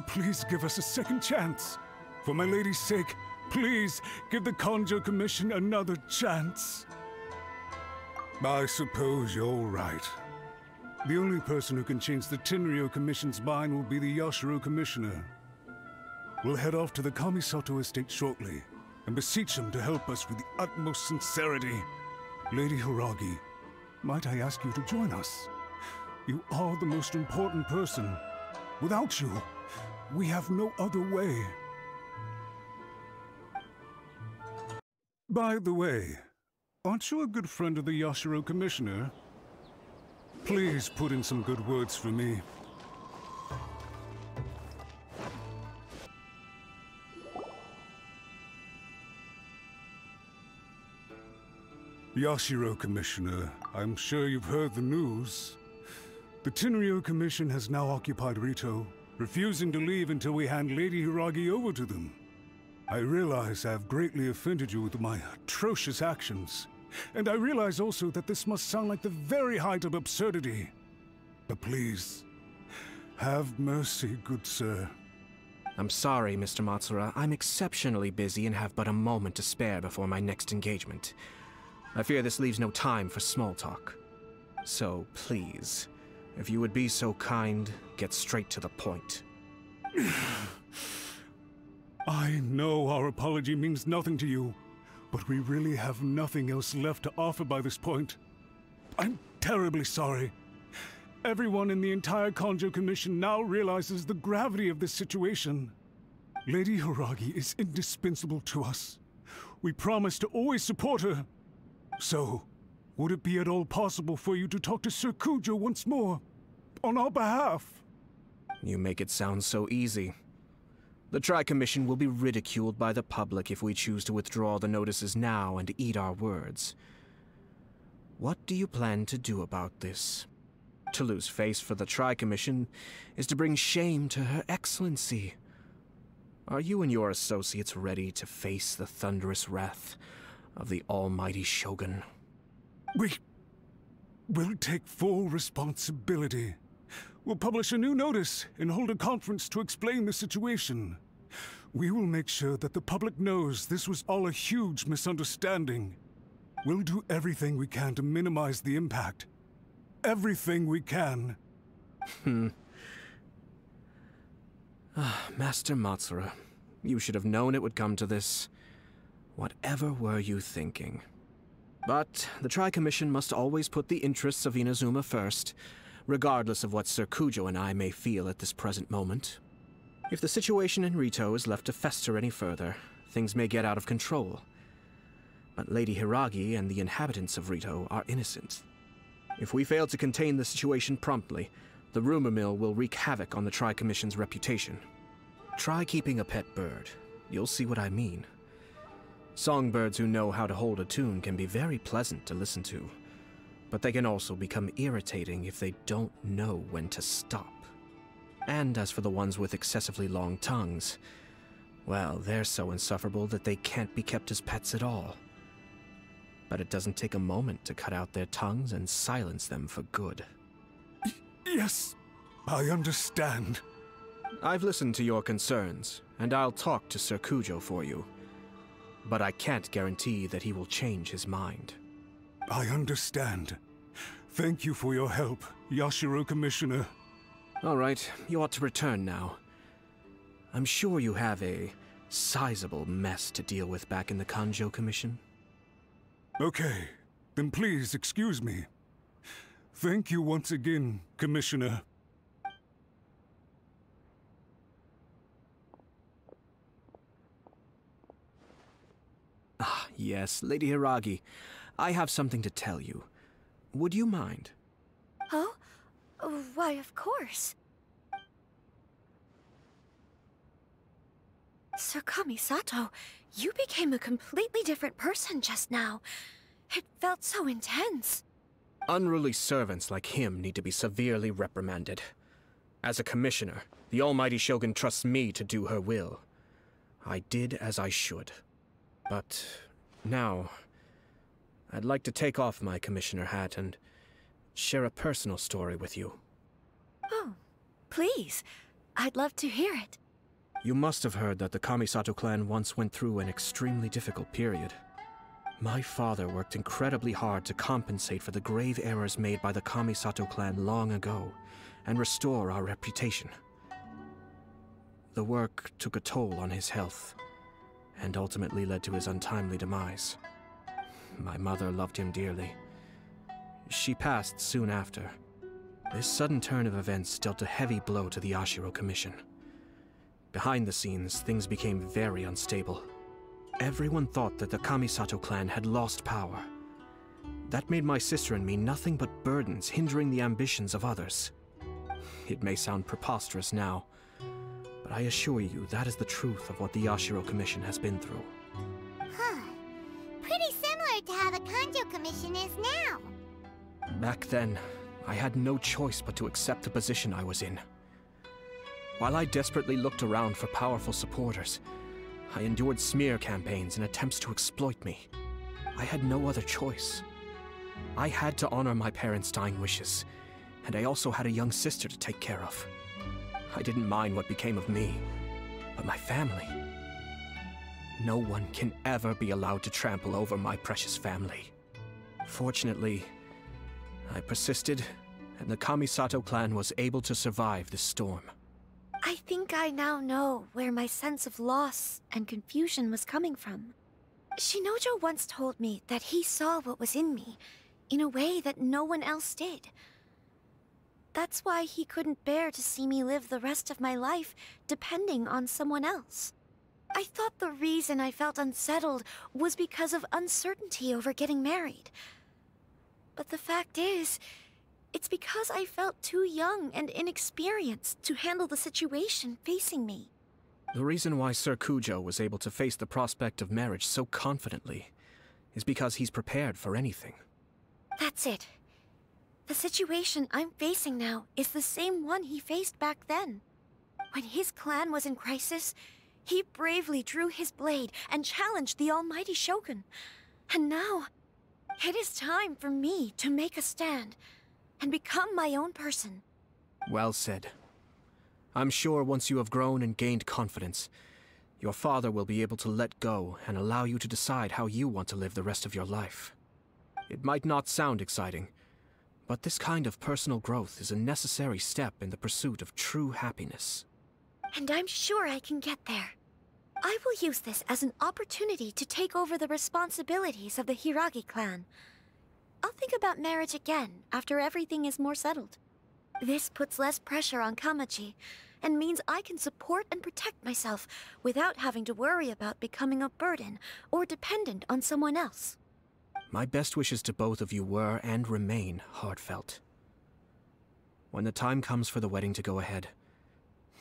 please give us a second chance? For my lady's sake, please give the Kanjo Commission another chance. I suppose you're right. The only person who can change the Tenryou Commission's mind will be the Yashiro Commissioner. We'll head off to the Kamisato estate shortly, and beseech him to help us with the utmost sincerity. Lady Hiragi, might I ask you to join us? You are the most important person. Without you, we have no other way. By the way, aren't you a good friend of the Yashiro Commissioner? Please put in some good words for me. Yashiro Commissioner, I'm sure you've heard the news. The Tenryou Commission has now occupied Rito, refusing to leave until we hand Lady Hiragi over to them. I realize I have greatly offended you with my atrocious actions, and I realize also that this must sound like the very height of absurdity. But please, have mercy, good sir. I'm sorry, Mr. Matsura. I'm exceptionally busy and have but a moment to spare before my next engagement. I fear this leaves no time for small talk. So, please, if you would be so kind, get straight to the point. I know our apology means nothing to you, but we really have nothing else left to offer by this point. I'm terribly sorry. Everyone in the entire Kanjo Commission now realizes the gravity of this situation. Lady Hiragi is indispensable to us. We promise to always support her. So, would it be at all possible for you to talk to Sir Kujo once more, on our behalf? You make it sound so easy. The Tri-Commission will be ridiculed by the public if we choose to withdraw the notices now and eat our words. What do you plan to do about this? To lose face for the Tri-Commission is to bring shame to Her Excellency. Are you and your associates ready to face the thunderous wrath of the almighty Shogun? We'll take full responsibility. We'll publish a new notice and hold a conference to explain the situation. We will make sure that the public knows this was all a huge misunderstanding. We'll do everything we can to minimize the impact. Everything we can. Master Matsura, you should have known it would come to this. Whatever were you thinking? But the Tri-Commission must always put the interests of Inazuma first, regardless of what Sir Kujo and I may feel at this present moment. If the situation in Rito is left to fester any further, things may get out of control. But Lady Hiragi and the inhabitants of Rito are innocent. If we fail to contain the situation promptly, the rumor mill will wreak havoc on the Tri-Commission's reputation. Try keeping a pet bird. You'll see what I mean. Songbirds who know how to hold a tune can be very pleasant to listen to, but they can also become irritating if they don't know when to stop. And as for the ones with excessively long tongues, well, they're so insufferable that they can't be kept as pets at all. But it doesn't take a moment to cut out their tongues and silence them for good. Yes, I understand. I've listened to your concerns, and I'll talk to Sir Kujo for you. But I can't guarantee that he will change his mind. I understand. Thank you for your help, Yashiro Commissioner. All right, you ought to return now. I'm sure you have a sizable mess to deal with back in the Kanjo Commission. Okay, then please excuse me. Thank you once again, Commissioner. Ah, yes, Lady Hiragi. I have something to tell you. Would you mind? Oh? Why, of course. Sir Kamisato, you became a completely different person just now. It felt so intense. Unruly servants like him need to be severely reprimanded. As a commissioner, the Almighty Shogun trusts me to do her will. I did as I should. But now, I'd like to take off my commissioner hat and share a personal story with you. Oh, please. I'd love to hear it. You must have heard that the Kamisato clan once went through an extremely difficult period. My father worked incredibly hard to compensate for the grave errors made by the Kamisato clan long ago and restore our reputation. The work took a toll on his health and ultimately led to his untimely demise. My mother loved him dearly. She passed soon after. This sudden turn of events dealt a heavy blow to the Ashiro Commission. Behind the scenes, things became very unstable. Everyone thought that the Kamisato clan had lost power. That made my sister and me nothing but burdens, hindering the ambitions of others. It may sound preposterous now, but I assure you that is the truth of what the Ashiro Commission has been through. Huh. Pretty similar to how the Kanjo Commission is now. Back then, I had no choice but to accept the position I was in. While I desperately looked around for powerful supporters, I endured smear campaigns and attempts to exploit me. I had no other choice. I had to honor my parents' dying wishes, and I also had a young sister to take care of. I didn't mind what became of me, but my family. No one can ever be allowed to trample over my precious family. Fortunately, I persisted, and the Kamisato clan was able to survive this storm. I think I now know where my sense of loss and confusion was coming from. Shinojo once told me that he saw what was in me, in a way that no one else did. That's why he couldn't bear to see me live the rest of my life depending on someone else. I thought the reason I felt unsettled was because of uncertainty over getting married. But the fact is, it's because I felt too young and inexperienced to handle the situation facing me. The reason why Sir Kujo was able to face the prospect of marriage so confidently is because he's prepared for anything. That's it. The situation I'm facing now is the same one he faced back then. When his clan was in crisis, he bravely drew his blade and challenged the Almighty Shogun. And now, it is time for me to make a stand and become my own person. Well said. I'm sure once you have grown and gained confidence, your father will be able to let go and allow you to decide how you want to live the rest of your life. It might not sound exciting, but this kind of personal growth is a necessary step in the pursuit of true happiness. And I'm sure I can get there. I will use this as an opportunity to take over the responsibilities of the Hiragi clan. I'll think about marriage again after everything is more settled. This puts less pressure on Kamaji, and means I can support and protect myself without having to worry about becoming a burden or dependent on someone else. My best wishes to both of you were and remain heartfelt. When the time comes for the wedding to go ahead,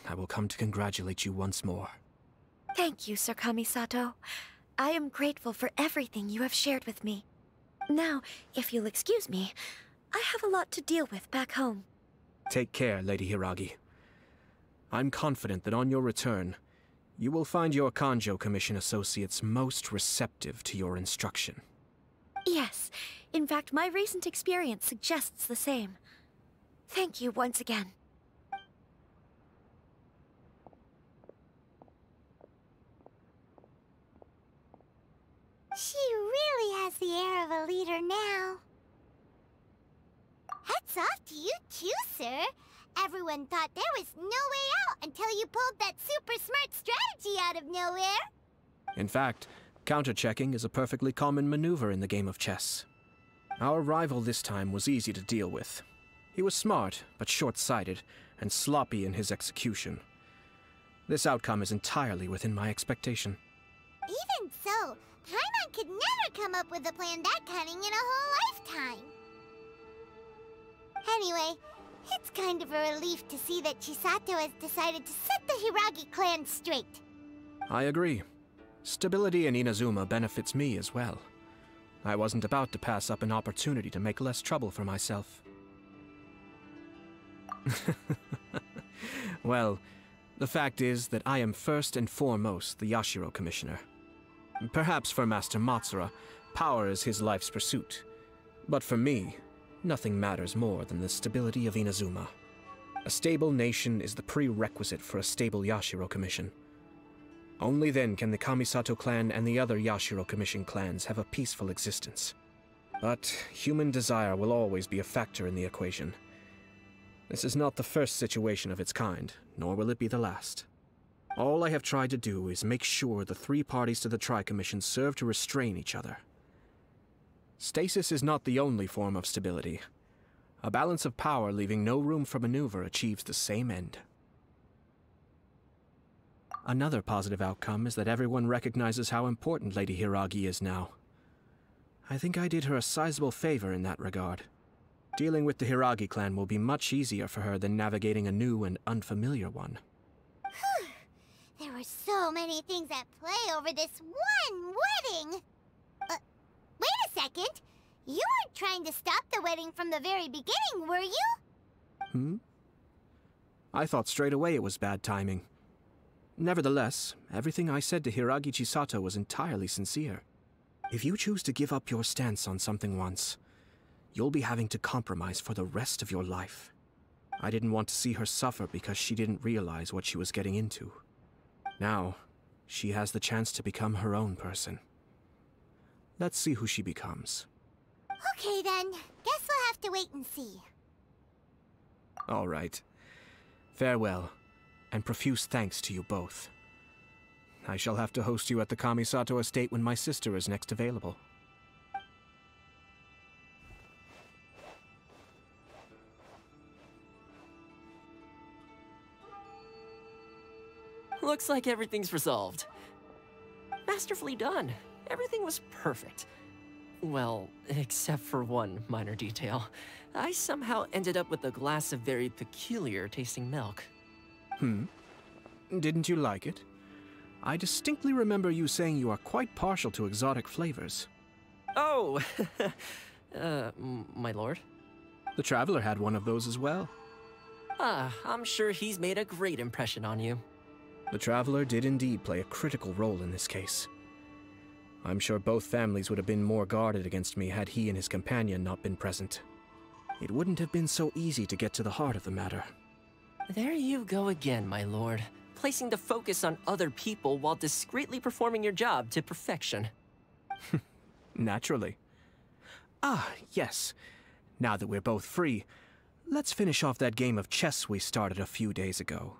I will come to congratulate you once more. Thank you, Sir Kamisato. I am grateful for everything you have shared with me. Now, if you'll excuse me, I have a lot to deal with back home. Take care, Lady Hiragi. I'm confident that on your return, you will find your Kanjo Commission associates most receptive to your instruction. Yes, in fact, my recent experience suggests the same. Thank you once again. She really has the air of a leader now. Hats off to you too, sir. Everyone thought there was no way out until you pulled that super smart strategy out of nowhere. In fact, counter-checking is a perfectly common maneuver in the game of chess. Our rival this time was easy to deal with. He was smart, but short-sighted, and sloppy in his execution. This outcome is entirely within my expectation. Even so, Paimon could never come up with a plan that cunning in a whole lifetime. Anyway, it's kind of a relief to see that Chisato has decided to set the Hiragi clan straight. I agree. Stability in Inazuma benefits me as well. I wasn't about to pass up an opportunity to make less trouble for myself. Well, the fact is that I am first and foremost the Yashiro Commissioner. Perhaps for Master Matsura, power is his life's pursuit. But for me, nothing matters more than the stability of Inazuma. A stable nation is the prerequisite for a stable Yashiro Commission. Only then can the Kamisato clan and the other Yashiro Commission clans have a peaceful existence. But human desire will always be a factor in the equation. This is not the first situation of its kind, nor will it be the last. All I have tried to do is make sure the three parties to the Tri-Commission serve to restrain each other. Stasis is not the only form of stability. A balance of power leaving no room for maneuver achieves the same end. Another positive outcome is that everyone recognizes how important Lady Hiragi is now. I think I did her a sizable favor in that regard. Dealing with the Hiragi clan will be much easier for her than navigating a new and unfamiliar one. There were so many things at play over this one wedding! Wait a second! You weren't trying to stop the wedding from the very beginning, were you? I thought straight away it was bad timing. Nevertheless, everything I said to Hiragi Chisato was entirely sincere. If you choose to give up your stance on something once, you'll be having to compromise for the rest of your life. I didn't want to see her suffer because she didn't realize what she was getting into. Now, she has the chance to become her own person. Let's see who she becomes. Okay then, guess we'll have to wait and see. All right. Farewell, and profuse thanks to you both. I shall have to host you at the Kamisato estate when my sister is next available. Looks like everything's resolved. Masterfully done. Everything was perfect. Well, except for one minor detail. I somehow ended up with a glass of very peculiar tasting milk. Didn't you like it? I distinctly remember you saying you are quite partial to exotic flavors. Oh! My lord? The Traveler had one of those as well. I'm sure he's made a great impression on you. The Traveler did indeed play a critical role in this case. I'm sure both families would have been more guarded against me had he and his companion not been present. It wouldn't have been so easy to get to the heart of the matter. There you go again, my lord. Placing the focus on other people while discreetly performing your job to perfection. Naturally. Ah, yes. Now that we're both free, let's finish off that game of chess we started a few days ago.